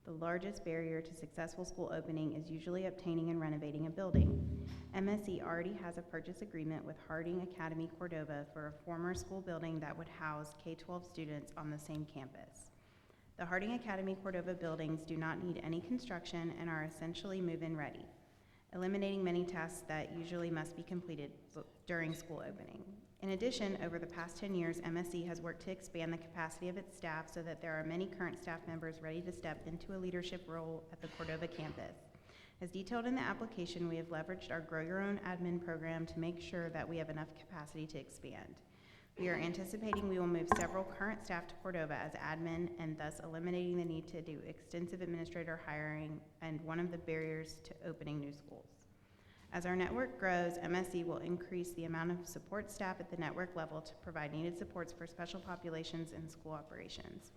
The largest barrier to successful school opening is usually obtaining and renovating a building. MSE already has a purchase agreement with Harding Academy Cordova for a former school building that would house K-12 students on the same campus. The Harding Academy Cordova buildings do not need any construction and are essentially move-in ready, eliminating many tasks that usually must be completed during school opening. In addition, over the past 10 years, MSE has worked to expand the capacity of its staff so that there are many current staff members ready to step into a leadership role at the Cordova campus. As detailed in the application, we have leveraged our Grow Your Own admin program to make sure that we have enough capacity to expand. We are anticipating we will move several current staff to Cordova as admin and thus eliminating the need to do extensive administrator hiring and one of the barriers to opening new schools. As our network grows, MSE will increase the amount of support staff at the network level to provide needed supports for special populations and school operations.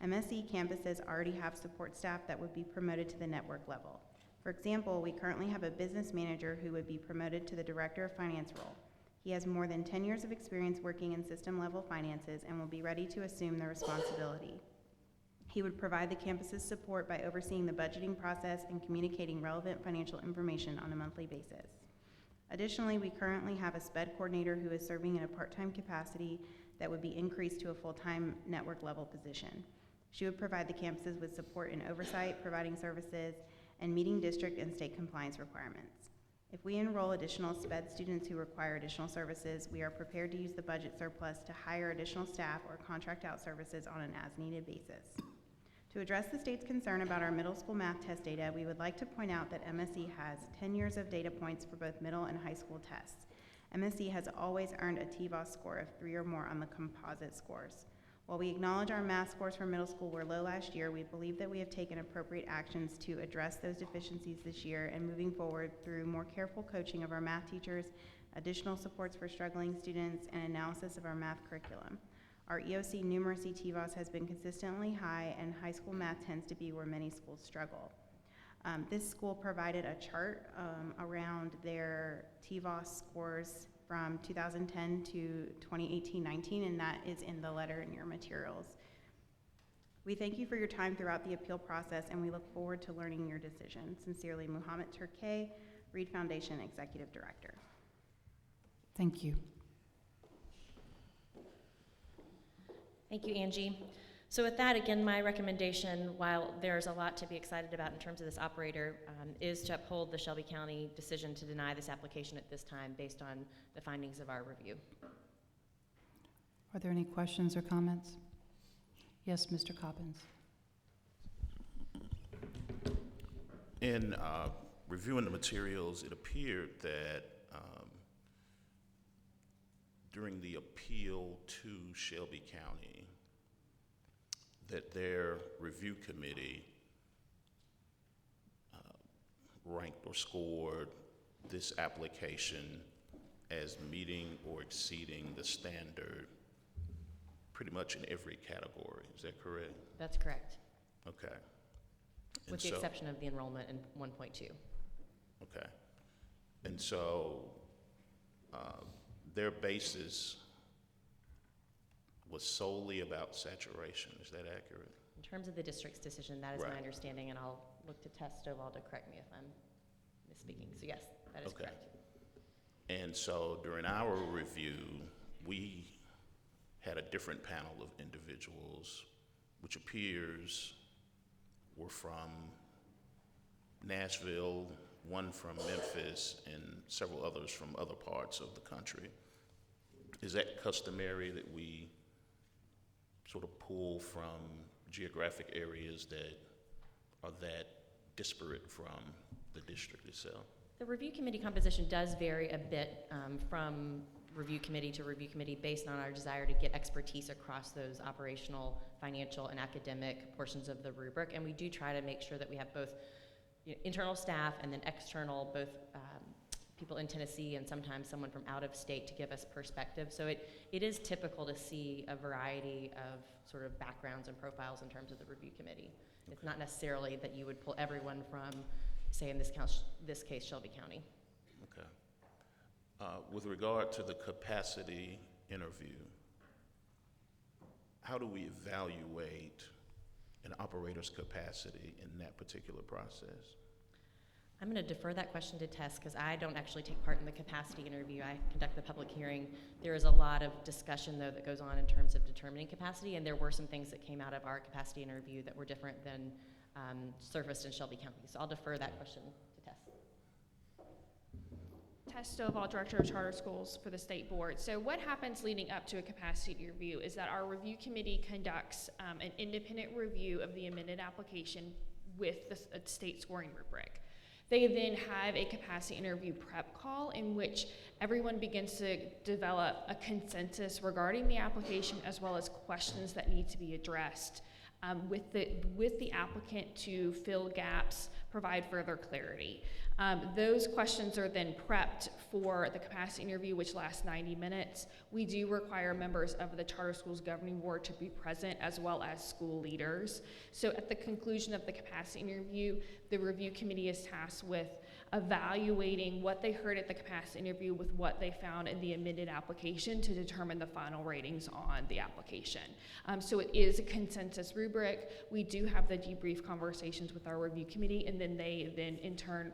MSE campuses already have support staff that would be promoted to the network level. For example, we currently have a business manager who would be promoted to the director of finance role. He has more than 10 years of experience working in system-level finances and will be ready to assume the responsibility. He would provide the campus's support by overseeing the budgeting process and communicating relevant financial information on a monthly basis. Additionally, we currently have a SBE coordinator who is serving in a part-time capacity that would be increased to a full-time network-level position. She would provide the campuses with support in oversight, providing services, and meeting district and state compliance requirements. If we enroll additional SBED students who require additional services, we are prepared to use the budget surplus to hire additional staff or contract out services on an as-needed basis. To address the state's concern about our middle school math test data, we would like to point out that MSE has 10 years of data points for both middle and high school tests. MSE has always earned a TVOS score of 3 or more on the composite scores. While we acknowledge our math scores for middle school were low last year, we believe that we have taken appropriate actions to address those deficiencies this year and moving forward through more careful coaching of our math teachers, additional supports for struggling students, and analysis of our math curriculum. Our EOC numeracy TVOS has been consistently high, and high school math tends to be where many schools struggle. This school provided a chart around their TVOS scores from 2010 to 2018-19, and that is in the letter in your materials. We thank you for your time throughout the appeal process, and we look forward to learning your decision. Sincerely, Muhammad Turkey, Reed Foundation Executive Director. Thank you. Thank you, Angie. So with that, again, my recommendation, while there's a lot to be excited about in terms of this operator, is to uphold the Shelby County decision to deny this application at this time based on the findings of our review. Are there any questions or comments? Yes, Mr. Coppins. In reviewing the materials, it appeared that during the appeal to Shelby County, that their review committee ranked or scored this application as meeting or exceeding the standard pretty much in every category. Is that correct? That's correct, Okay. with the exception of the enrollment in 1.2. Okay. And so their basis was solely about saturation. Is that accurate? In terms of the district's decision, that is Right. my understanding, and I'll look to Tess Stovall to correct me if I'm misspeaking. So yes, that is Okay. correct. And so during our review, we had a different panel of individuals, which appears were from Nashville, one from Memphis, and several others from other parts of the country. Is that customary that we sort of pull from geographic areas that are that disparate from the district itself? The review committee composition does vary a bit from review committee to review committee based on our desire to get expertise across those operational, financial, and academic portions of the rubric. And we do try to make sure that we have both internal staff and then external, both people in Tennessee and sometimes someone from out of state to give us perspective. So it is typical to see a variety of sort of backgrounds and profiles in terms of the review committee. Okay. It's not necessarily that you would pull everyone from, say in this case, Shelby County. Okay. With regard to the capacity interview, how do we evaluate an operator's capacity in that particular process? I'm going to defer that question to Tess because I don't actually take part in the capacity interview. I conduct the public hearing. There is a lot of discussion, though, that goes on in terms of determining capacity, and there were some things that came out of our capacity interview that were different than surfaced in Shelby County. So I'll defer that question to Tess. Tess Stovall, Director of Charter Schools for the State Board. So what happens leading up to a capacity review is that our review committee conducts an independent review of the amended application with the state scoring rubric. They then have a capacity interview prep call in which everyone begins to develop a consensus regarding the application as well as questions that need to be addressed with the applicant to fill gaps, provide further clarity. Those questions are then prepped for the capacity interview, which lasts 90 minutes. We do require members of the Charter Schools Governing Board to be present as well as school leaders. So at the conclusion of the capacity interview, the review committee is tasked with evaluating what they heard at the capacity interview with what they found in the amended application to determine the final ratings on the application. So it is a consensus rubric. We do have the debrief conversations with our review committee, and then they then in turn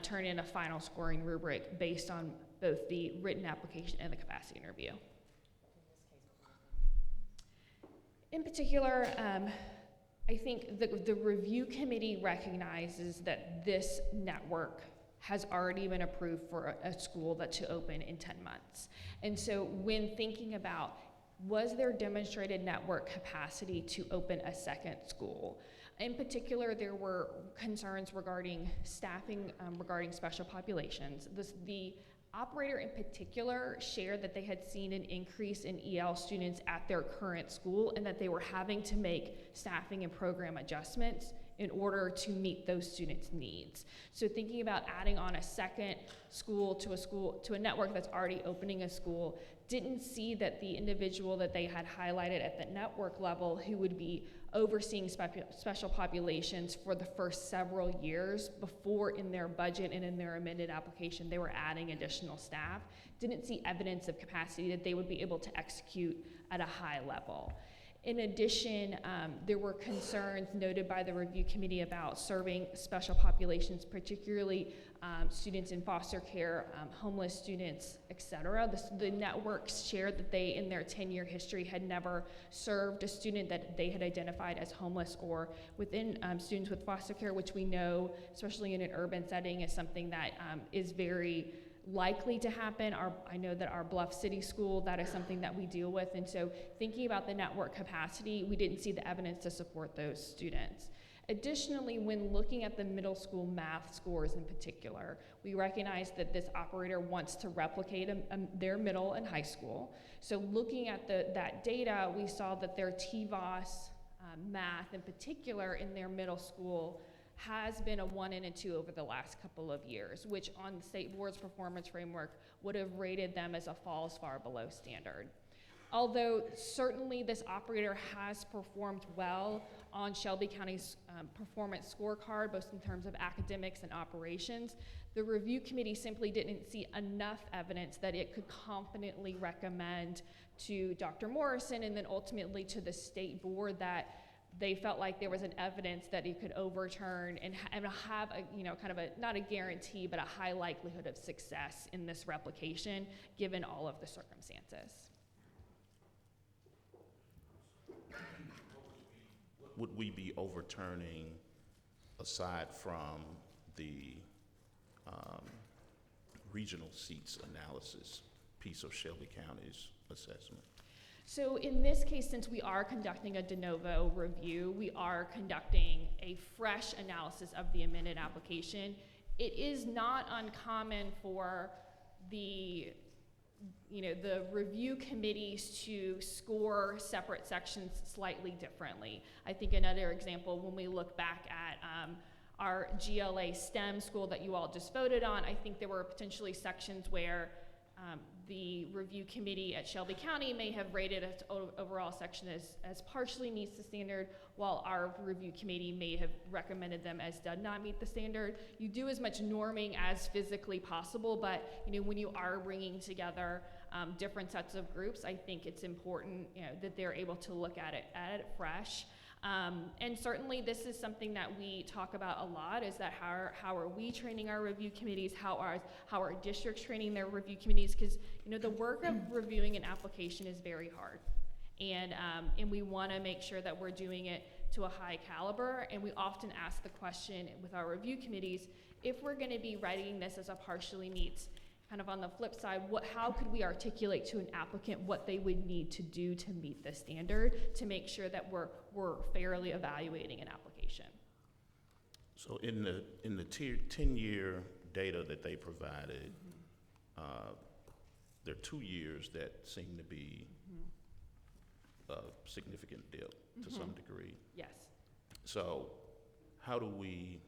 turn in a final scoring rubric based on both the written application and the capacity interview. In particular, I think the review committee recognizes that this network has already been approved for a school that to open in 10 months. And so when thinking about, was there demonstrated network capacity to open a second school? In particular, there were concerns regarding staffing, regarding special populations. The operator in particular shared that they had seen an increase in EL students at their current school and that they were having to make staffing and program adjustments in order to meet those students' needs. So thinking about adding on a second school to a network that's already opening a school, didn't see that the individual that they had highlighted at the network level who would be overseeing special populations for the first several years before in their budget and in their amended application they were adding additional staff, didn't see evidence of capacity that they would be able to execute at a high level. In addition, there were concerns noted by the review committee about serving special populations, particularly students in foster care, homeless students, et cetera. The networks shared that they, in their 10-year history, had never served a student that they had identified as homeless or within students with foster care, which we know, especially in an urban setting, is something that is very likely to happen. I know that our Bluff City School, that is something that we deal with, and so thinking about the network capacity, we didn't see the evidence to support those students. Additionally, when looking at the middle school math scores in particular, we recognize that this operator wants to replicate their middle and high school. So looking at that data, we saw that their TVOS math in particular in their middle school has been a 1 and a 2 over the last couple of years, which on the state board's performance framework would have rated them as a falls far below standard. Although certainly this operator has performed well on Shelby County's performance scorecard, both in terms of academics and operations, the review committee simply didn't see enough evidence that it could confidently recommend to Dr. Morrison and then ultimately to the state board that they felt like there was an evidence that it could overturn and have a, kind of a, not a guarantee, but a high likelihood of success in this replication, given all of the circumstances. Would we be overturning, aside from the regional seats analysis piece of Shelby County's assessment? So in this case, since we are conducting a de novo review, we are conducting a fresh analysis of the amended application. It is not uncommon for the review committees to score separate sections slightly differently. I think another example, when we look back at our GLA STEM school that you all just voted on, I think there were potentially sections where the review committee at Shelby County may have rated its overall section as partially meets the standard, while our review committee may have recommended them as did not meet the standard. You do as much norming as physically possible, but when you are bringing together different sets of groups, I think it's important that they're able to look at it fresh. And certainly this is something that we talk about a lot, is that how are we training our review committees, how are districts training their review committees, because the work of reviewing an application is very hard. And we want to make sure that we're doing it to a high caliber, and we often ask the question with our review committees, if we're going to be writing this as a partially meets, kind of on the flip side, how could we articulate to an applicant what they would need to do to meet the standard to make sure that we're fairly evaluating an application? So in the 10-year data that they provided, there are 2 years that seem to be a significant dip to some degree. Yes. So how do we,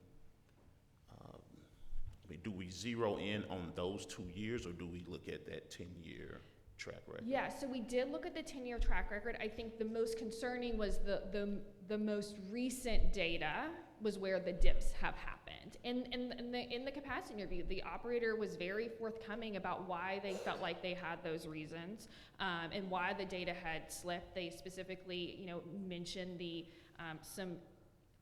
do we zero in on those 2 years, or do we look at that 10-year track record? Yeah, so we did look at the 10-year track record. I think the most concerning was the most recent data was where the dips have happened. And in the capacity interview, the operator was very forthcoming about why they felt like they had those reasons and why the data had slipped. They specifically, mentioned some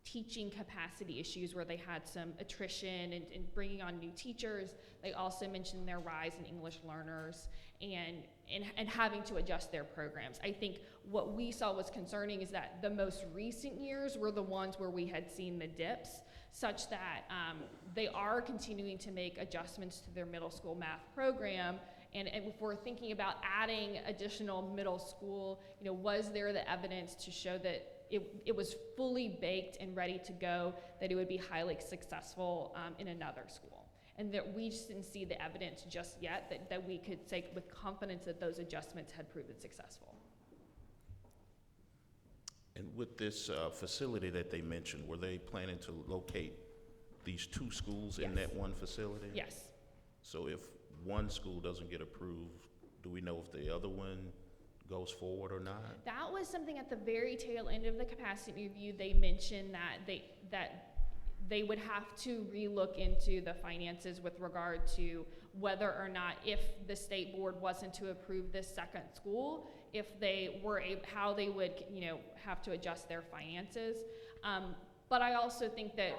teaching capacity issues where they had some attrition and bringing on new teachers. They also mentioned their rise in English learners and having to adjust their programs. I think what we saw was concerning is that the most recent years were the ones where we had seen the dips, such that they are continuing to make adjustments to their middle school math program. And if we're thinking about adding additional middle school, was there the evidence to show that it was fully baked and ready to go, that it would be highly successful in another school? And that we just didn't see the evidence just yet that we could say with confidence that those adjustments had proven successful. And with this facility that they mentioned, were they planning to locate these 2 schools in that one facility? Yes. So if one school doesn't get approved, do we know if the other one goes forward or not? That was something at the very tail end of the capacity review. They mentioned that they would have to relook into the finances with regard to whether or not, if the state board wasn't to approve this second school, if they were how they would, have to adjust their finances. But I also think that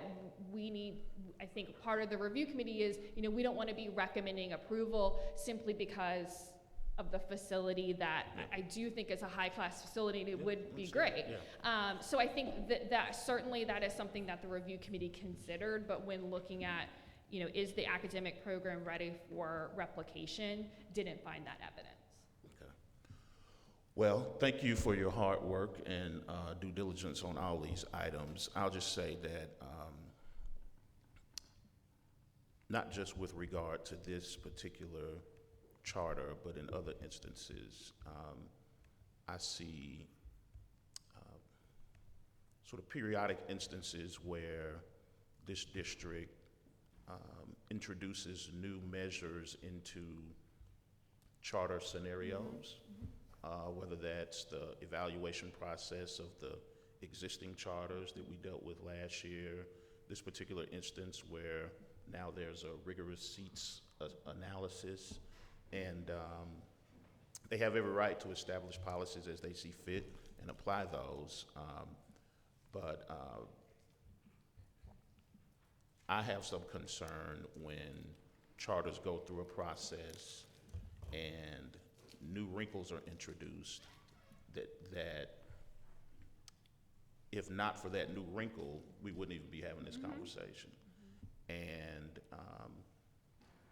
I think part of the review committee is, we don't want to be recommending approval simply because of the facility that I do think is a high-class facility and it would be great. Yeah. So I think that certainly that is something that the review committee considered, but when looking at, is the academic program ready for replication, didn't find that evidence. Okay. Well, thank you for your hard work and due diligence on all these items. I'll just say that not just with regard to this particular charter, but in other instances, I see sort of periodic instances where this district introduces new measures into charter scenarios, whether that's the evaluation process of the existing charters that we dealt with last year, this particular instance where now there's a rigorous seats analysis, and they have every right to establish policies as they see fit and apply those. But I have some concern when charters go through a process and new wrinkles are introduced that if not for that new wrinkle, we wouldn't even be having this conversation. And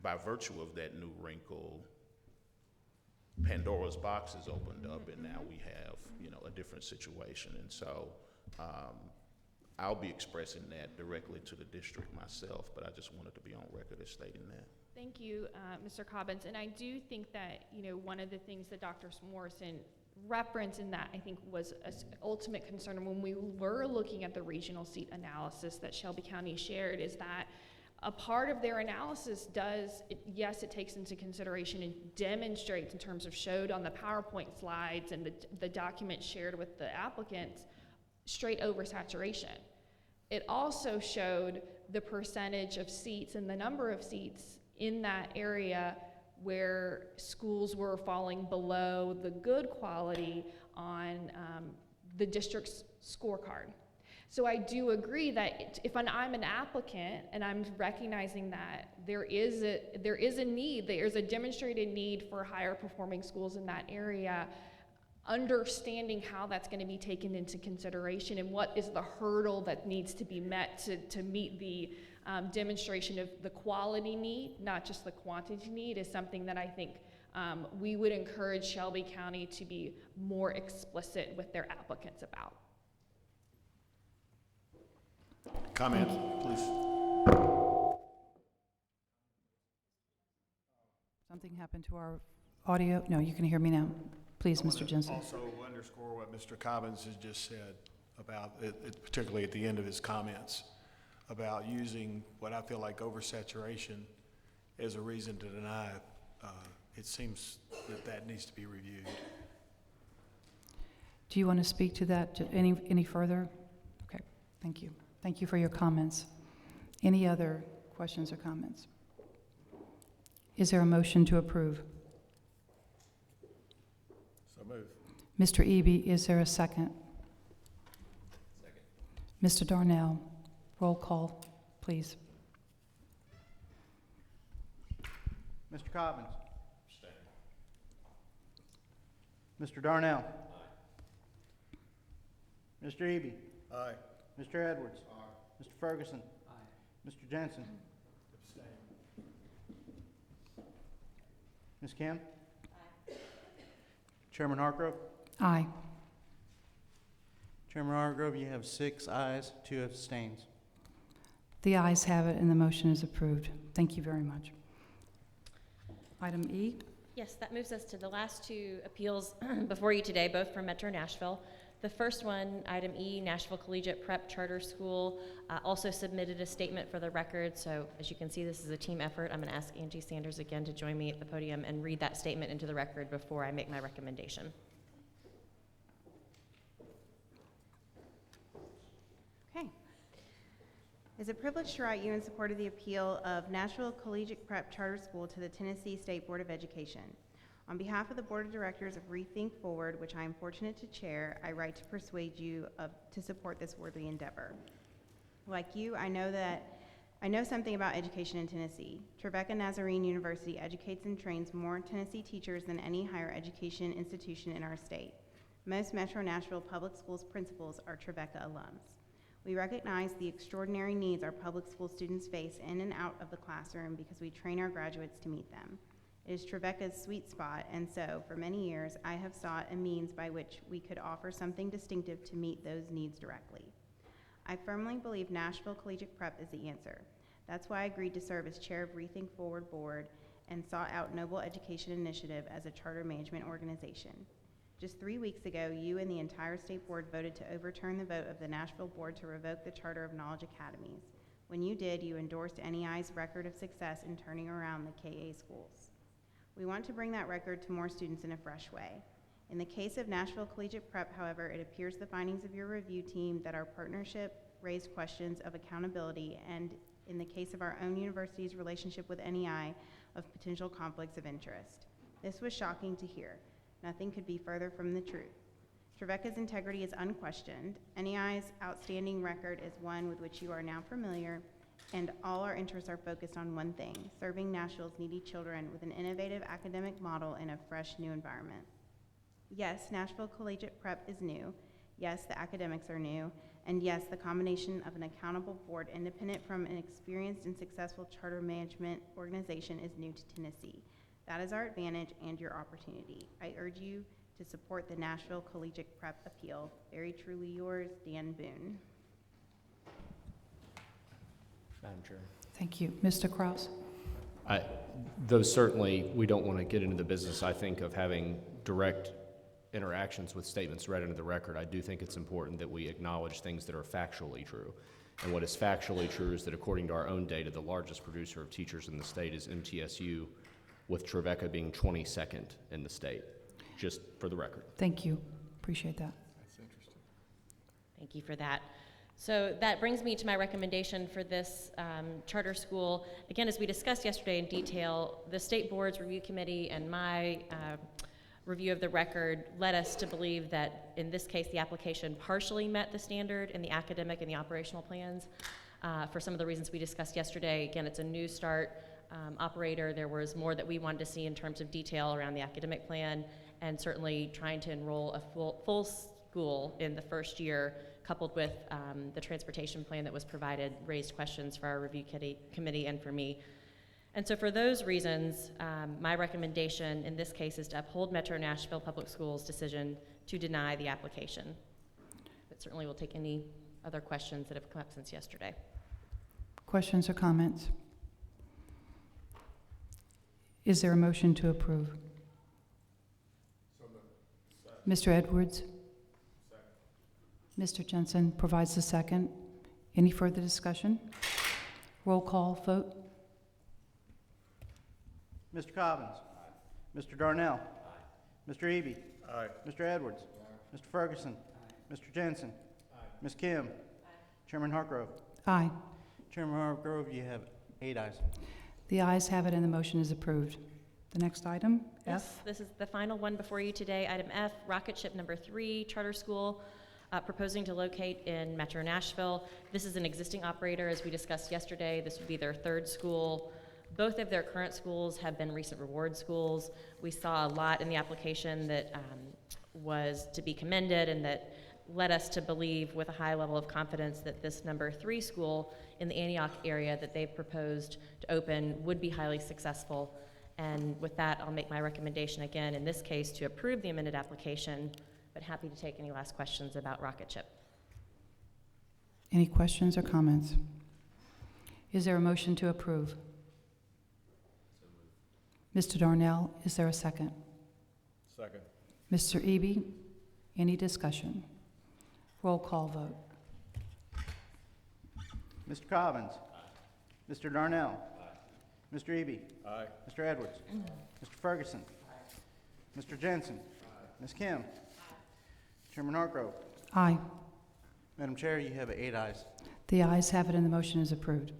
by virtue of that new wrinkle, Pandora's box is opened up, and now we have, a different situation. And so I'll be expressing that directly to the district myself, but I just wanted to be on record as stating that. Thank you, Mr. Cobbins. And I do think that, one of the things that Dr. Morrison referenced in that I think was an ultimate concern when we were looking at the regional seat analysis that Shelby County shared is that a part of their analysis yes, it takes into consideration and demonstrates in terms of showed on the PowerPoint slides and the document shared with the applicants, straight oversaturation. It also showed the percentage of seats and the number of seats in that area where schools were falling below the good quality on the district's scorecard. So I do agree that if I'm an applicant and I'm recognizing that there is a need, there's a demonstrated need for higher performing schools in that area, understanding how that's going to be taken into consideration and what is the hurdle that needs to be met to meet the demonstration of the quality need, not just the quantity need, is something that I think we would encourage Shelby County to be more explicit with their applicants about. Comments, please. Something happened to our audio? No, you can hear me now. Please, Mr. Jensen. Also underscore what Mr. Cobbins has just said about it, particularly at the end of his comments, about using what I feel like oversaturation as a reason to deny. It seems that needs to be reviewed. Do you want to speak to that any further? Okay, thank you. Thank you for your comments. Any other questions or comments? Is there a motion to approve? So move. Mr. Eby, is there a second? Second. Mr. Darnell, roll call, please. Mr. Cobbins. Mr. Darnell. Aye. Mr. Eby. Aye. Mr. Edwards. Aye. Mr. Ferguson. Aye. Mr. Jensen. Abstain. Ms. Kim. Aye. Chairman Hargrove. Aye. Chairman Hargrove, you have 6 ayes, 2 abstains. The ayes have it and the motion is approved. Thank you very much. Item E. Yes, that moves us to the last 2 appeals before you today, both from Metro Nashville. The first one, item E, Nashville Collegiate Prep Charter School, also submitted a statement for the record. So as you can see, this is a team effort. I'm going to ask Angie Sanders again to join me at the podium and read that statement into the record before I make my recommendation. Okay. It's a privilege to write you in support of the appeal of Nashville Collegiate Prep Charter School to the Tennessee State Board of Education. On behalf of the Board of Directors of Rethink Forward, which I am fortunate to chair, I write to persuade you to support this worthy endeavor. Like you, I know something about education in Tennessee. Trevecca Nazarene University educates and trains more Tennessee teachers than any higher education institution in our state. Most Metro Nashville Public Schools principals are Trevecca alums. We recognize the extraordinary needs our public school students face in and out of the classroom because we train our graduates to meet them. It is Trevecca's sweet spot, and so, for many years, I have sought a means by which we could offer something distinctive to meet those needs directly. I firmly believe Nashville Collegiate Prep is the answer. That's why I agreed to serve as chair of Rethink Forward Board and sought out Noble Education Initiative as a charter management organization. Just 3 weeks ago, you and the entire state board voted to overturn the vote of the Nashville board to revoke the charter of knowledge academies. When you did, you endorsed NEI's record of success in turning around the KA schools. We want to bring that record to more students in a fresh way. In the case of Nashville Collegiate Prep, however, it appears the findings of your review team that our partnership raised questions of accountability, and in the case of our own university's relationship with NEI, of potential conflicts of interest. This was shocking to hear. Nothing could be further from the truth. Trevecca's integrity is unquestioned. NEI's outstanding record is one with which you are now familiar, and all our interests are focused on one thing: serving Nashville's needy children with an innovative academic model in a fresh, new environment. Yes, Nashville Collegiate Prep is new. Yes, the academics are new. And yes, the combination of an accountable board independent from an experienced and successful charter management organization is new to Tennessee. That is our advantage and your opportunity. I urge you to support the Nashville Collegiate Prep appeal. Very truly yours, Dan Boone. Madam Chair. Thank you. Mr. Kraus? Though certainly we don't want to get into the business, I think, of having direct interactions with statements read into the record, I do think it's important that we acknowledge things that are factually true. And what is factually true is that according to our own data, the largest producer of teachers in the state is MTSU, with Trevecca being 22nd in the state, just for the record. Thank you. Appreciate that. That's interesting. Thank you for that. So that brings me to my recommendation for this charter school. Again, as we discussed yesterday in detail, the State Board's Review Committee and my review of the record led us to believe that, in this case, the application partially met the standard in the academic and the operational plans for some of the reasons we discussed yesterday. Again, it's a new start operator. There was more that we wanted to see in terms of detail around the academic plan, and certainly trying to enroll a full school in the first year, coupled with the transportation plan that was provided, raised questions for our review committee and for me. And so for those reasons, my recommendation in this case is to uphold Metro Nashville Public Schools' decision to deny the application. But certainly we'll take any other questions that have come up since yesterday. Questions or comments? Is there a motion to approve? Mr. Edwards? Mr. Jensen provides the second. Any further discussion? Roll call vote. Mr. Cobbins. Mr. Darnell. Mr. Eby. Mr. Edwards. Mr. Ferguson. Mr. Jensen. Ms. Kim. Chairman Hargrove. Aye. Chairman Hargrove, you have 8 ayes. The ayes have it and the motion is approved. The next item, Yes, F. this is the final one before you today. Item F, rocket ship number 3, charter school, proposing to locate in Metro Nashville. This is an existing operator, as we discussed yesterday. This would be their 3rd school. Both of their current schools have been recent reward schools. We saw a lot in the application that was to be commended and that led us to believe with a high level of confidence that this number 3 school in the Antioch area that they've proposed to open would be highly successful. And with that, I'll make my recommendation again, in this case, to approve the amended application, but happy to take any last questions about rocket ship. Any questions or comments? Is there a motion to approve? Mr. Darnell, is there a second? Second. Mr. Eby, any discussion? Roll call vote. Mr. Cobbins. Mr. Darnell. Mr. Eby. Aye. Mr. Edwards. Mr. Ferguson. Mr. Jensen. Ms. Kim. Chairman Hargrove. Aye. Madam Chair, you have 8 ayes. The ayes have it and the motion is approved.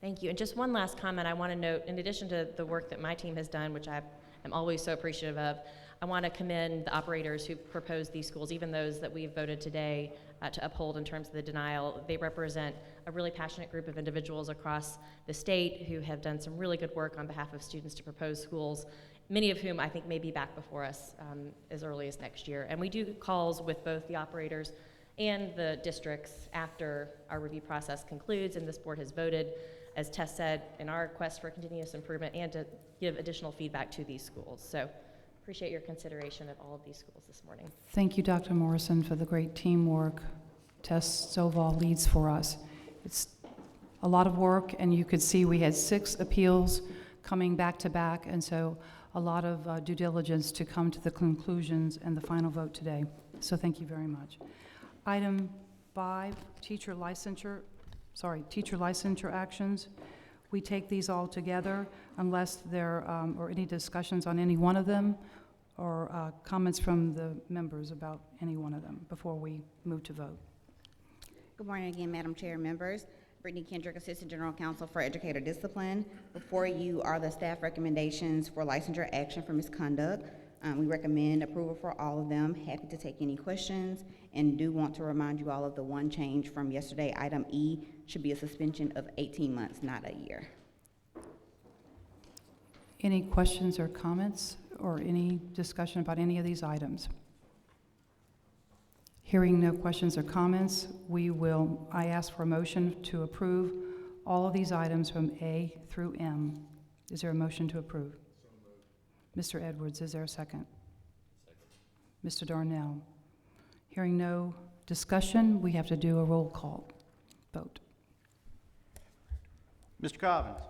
Thank you. And just one last comment I want to note, in addition to the work that my team has done, which I am always so appreciative of, I want to commend the operators who proposed these schools, even those that we've voted today to uphold in terms of the denial. They represent a really passionate group of individuals across the state who have done some really good work on behalf of students to propose schools, many of whom I think may be back before us as early as next year. And we do calls with both the operators and the districts after our review process concludes and this board has voted, as Tess said, in our quest for continuous improvement and to give additional feedback to these schools. So appreciate your consideration of all of these schools this morning. Thank you, Dr. Morrison, for the great teamwork Tess Stovall leads for us. It's a lot of work, and you could see we had 6 appeals coming back to back, and so a lot of due diligence to come to the conclusions and the final vote today. So thank you very much. Item 5, teacher licensure actions. We take these all together unless there are any discussions on any one of them or comments from the members about any one of them before we move to vote. Good morning again, Madam Chair, members. Brittany Kendrick, Assistant General Counsel for Educator Discipline. Before you are the staff recommendations for licensure action for misconduct. We recommend approval for all of them. Happy to take any questions, and do want to remind you all of the one change from yesterday. Item E should be a suspension of 18 months, not a year. Any questions or comments or any discussion about any of these items? Hearing no questions or comments, I ask for a motion to approve all of these items from A through M. Is there a motion to approve? So moved. Mr. Edwards, is there a second? Second. Mr. Darnell. Hearing no discussion, we have to do a roll call vote. Mr. Cobbins.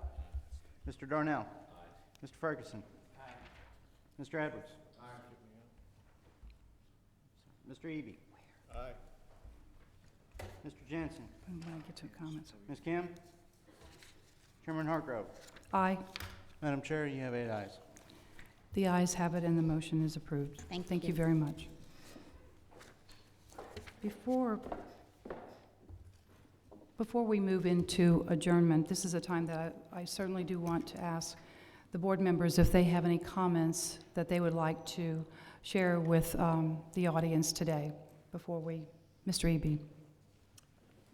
Mr. Darnell. Mr. Ferguson. Mr. Edwards. Mr. Eby. Mr. Jensen. When I get to comments. Ms. Kim. Chairman Hargrove. Aye. Madam Chair, you have 8 ayes. The ayes have it and the motion is approved. Thank you very much. Before we move into adjournment, this is a time that I certainly do want to ask the board members if they have any comments that they would like to share with the audience today before Mr. Eby.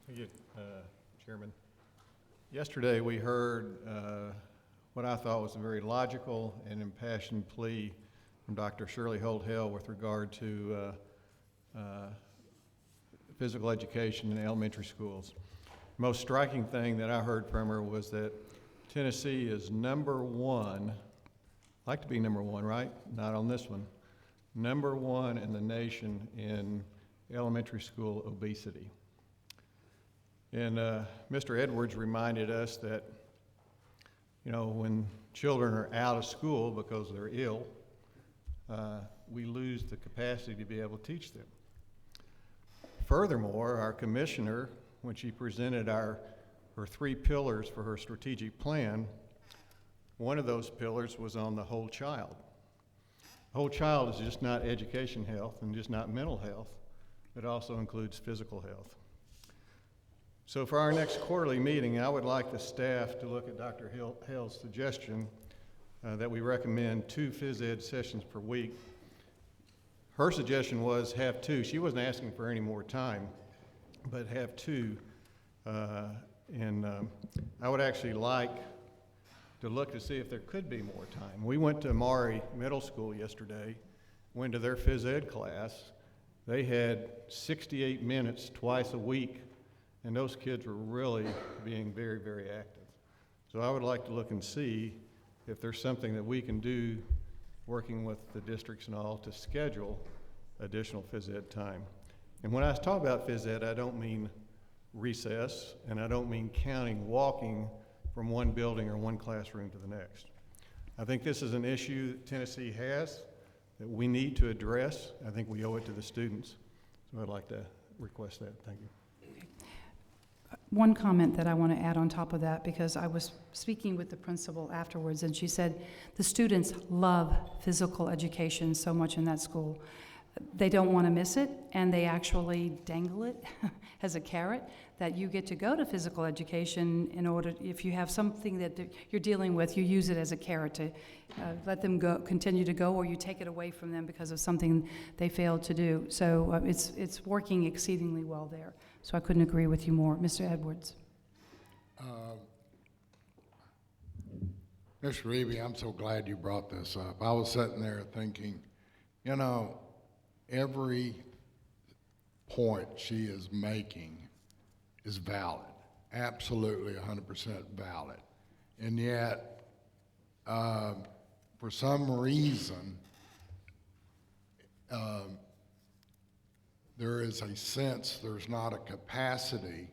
Thank you, Chairman. Yesterday we heard what I thought was a very logical and impassioned plea from Dr. Shirley Holt-Hale with regard to physical education in elementary schools. The most striking thing that I heard from her was that Tennessee is number 1, like to be number 1, right? Not on this one. Number 1 in the nation in elementary school obesity. And Mr. Edwards reminded us that, you know, when children are out of school because they're ill, we lose the capacity to be able to teach them. Furthermore, our commissioner, when she presented her 3 pillars for her strategic plan, one of those pillars was on the whole child. The whole child is just not education health and just not mental health, but also includes physical health. So for our next quarterly meeting, I would like the staff to look at Dr. Hale's suggestion that we recommend 2 phys ed sessions per week. Her suggestion was have 2. She wasn't asking for any more time, but have 2. I would actually like to look to see if there could be more time. We went to Maury Middle School yesterday, went to their phys ed class. They had 68 minutes twice a week, and those kids were really being very, very active. So I would like to look and see if there's something that we can do working with the districts and all to schedule additional phys ed time. And when I talk about phys ed, I don't mean recess, and I don't mean counting walking from one building or one classroom to the next. I think this is an issue that Tennessee has that we need to address. I think we owe it to the students. So I'd like to request that. Thank you. One comment that I want to add on top of that, because I was speaking with the principal afterwards, and she said the students love physical education so much in that school. They don't want to miss it, and they actually dangle it as a carrot that you get to go to physical education in order, if you have something that you're dealing with, you use it as a carrot to let them go, continue to go, or you take it away from them because of something they failed to do. So it's working exceedingly well there. So I couldn't agree with you more. Mr. Edwards. Mr. Reeby, I'm so glad you brought this up. I was sitting there thinking, you know, every point she is making is valid, absolutely 100% valid. And yet, for some reason, there is a sense there's not a capacity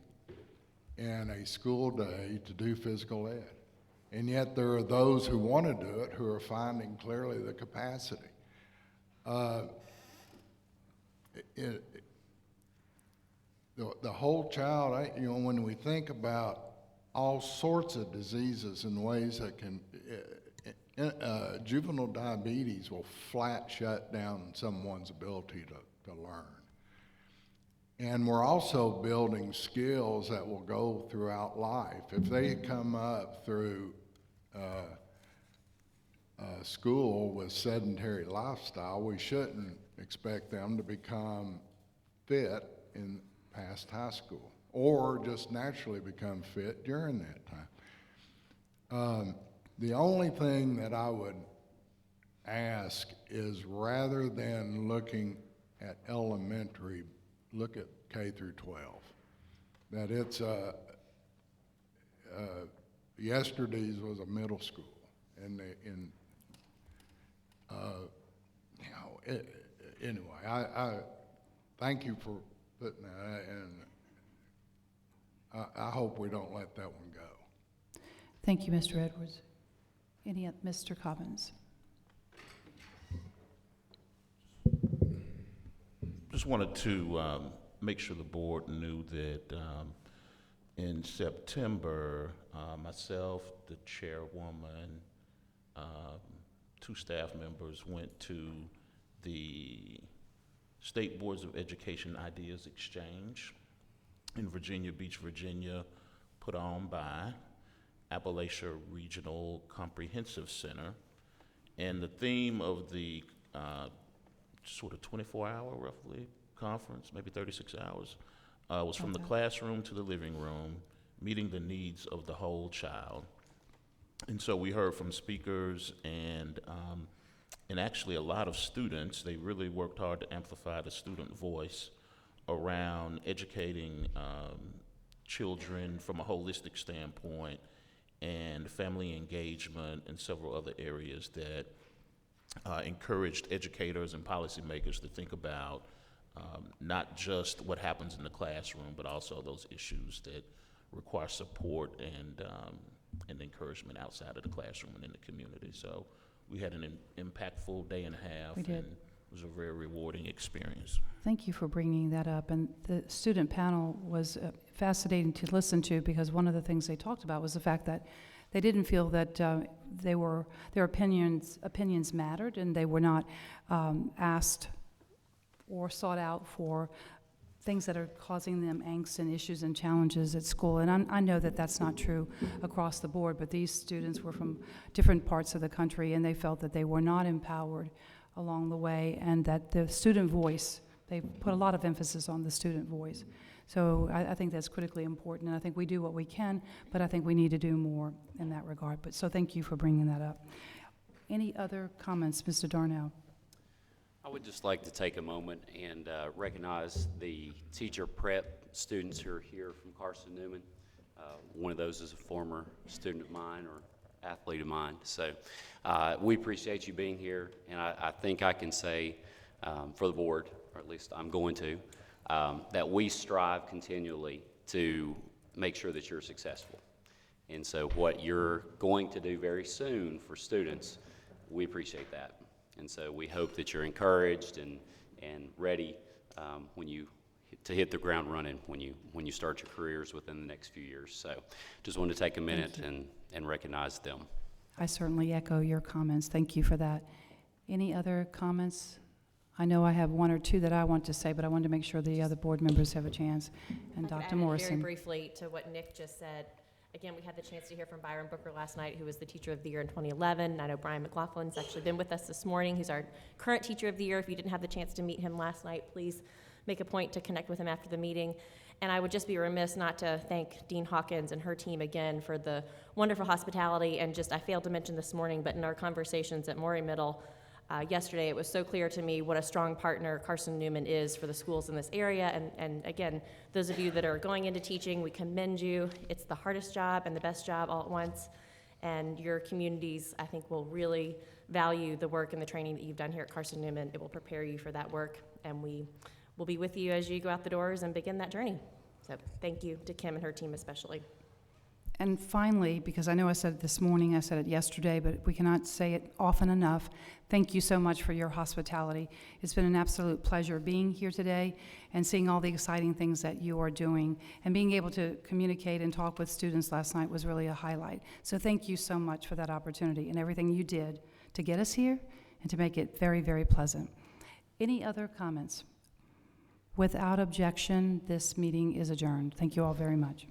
in a school day to do physical ed. And yet there are those who want to do it who are finding clearly the capacity. The whole child, you know, when we think about all sorts of diseases and ways that can, juvenile diabetes will flat shut down someone's ability to learn. And we're also building skills that will go throughout life. If they come up through school with sedentary lifestyle, we shouldn't expect them to become fit in past high school, or just naturally become fit during that time. The only thing that I would ask is, rather than looking at elementary, look at K through 12. That it's yesterday's was a middle school, and you know, anyway, I thank you for putting that, and I hope we don't let that one go. Thank you, Mr. Edwards. Mr. Cobbins. Just wanted to make sure the board knew that in September, myself, the chairwoman, 2 staff members went to the State Boards of Education Ideas Exchange in Virginia Beach, Virginia, put on by Appalachia Regional Comprehensive Center. And the theme of the sort of 24-hour, roughly, conference, maybe 36 hours, was from the classroom to the living room, meeting the needs of the whole child. And so we heard from speakers and actually a lot of students. They really worked hard to amplify the student voice around educating children from a holistic standpoint, and family engagement, and several other areas that encouraged educators and policymakers to think about not just what happens in the classroom, but also those issues that require support and encouragement outside of the classroom and in the community. So we had an impactful day and a half. We did. And it was a very rewarding experience. Thank you for bringing that up. And the student panel was fascinating to listen to, because one of the things they talked about was the fact that they didn't feel that their opinions mattered, and they were not asked or sought out for things that are causing them angst and issues and challenges at school. And I know that that's not true across the board, but these students were from different parts of the country, and they felt that they were not empowered along the way, and that the student voice, they put a lot of emphasis on the student voice. So I think that's critically important, and I think we do what we can, but I think we need to do more in that regard. But so thank you for bringing that up. Any other comments, Mr. Darnell? I would just like to take a moment and recognize the teacher prep students who are here from Carson, Newman. One of those is a former student of mine or athlete of mine. So we appreciate you being here, and I think I can say for the board, or at least I'm going to, that we strive continually to make sure that you're successful. And so what you're going to do very soon for students, we appreciate that. And so we hope that you're encouraged and ready when you hit the ground running when you start your careers within the next few years. So just wanted to take a minute and recognize them. I certainly echo your comments. Thank you for that. Any other comments? I know I have one or two that I want to say, but I wanted to make sure the other board members have a chance. And If I could Dr. add Morrison. very briefly to what Nick just said. Again, we had the chance to hear from Byron Booker last night, who was the Teacher of the Year in 2011. I know Brian McLaughlin's actually been with us this morning. He's our current Teacher of the Year. If you didn't have the chance to meet him last night, please make a point to connect with him after the meeting. And I would just be remiss not to thank Dean Hawkins and her team again for the wonderful hospitality. And just, I failed to mention this morning, but in our conversations at Maury Middle yesterday, it was so clear to me what a strong partner Carson Newman is for the schools in this area. And again, those of you that are going into teaching, we commend you. It's the hardest job and the best job all at once. And your communities, I think, will really value the work and the training that you've done here at Carson Newman. It will prepare you for that work, and we will be with you as you go out the doors and begin that journey. So thank you to Kim and her team especially. And finally, because I know I said it this morning, I said it yesterday, but we cannot say it often enough, thank you so much for your hospitality. It's been an absolute pleasure being here today and seeing all the exciting things that you are doing. And being able to communicate and talk with students last night was really a highlight. So thank you so much for that opportunity and everything you did to get us here and to make it very, very pleasant. Any other comments? Without objection, this meeting is adjourned. Thank you all very much.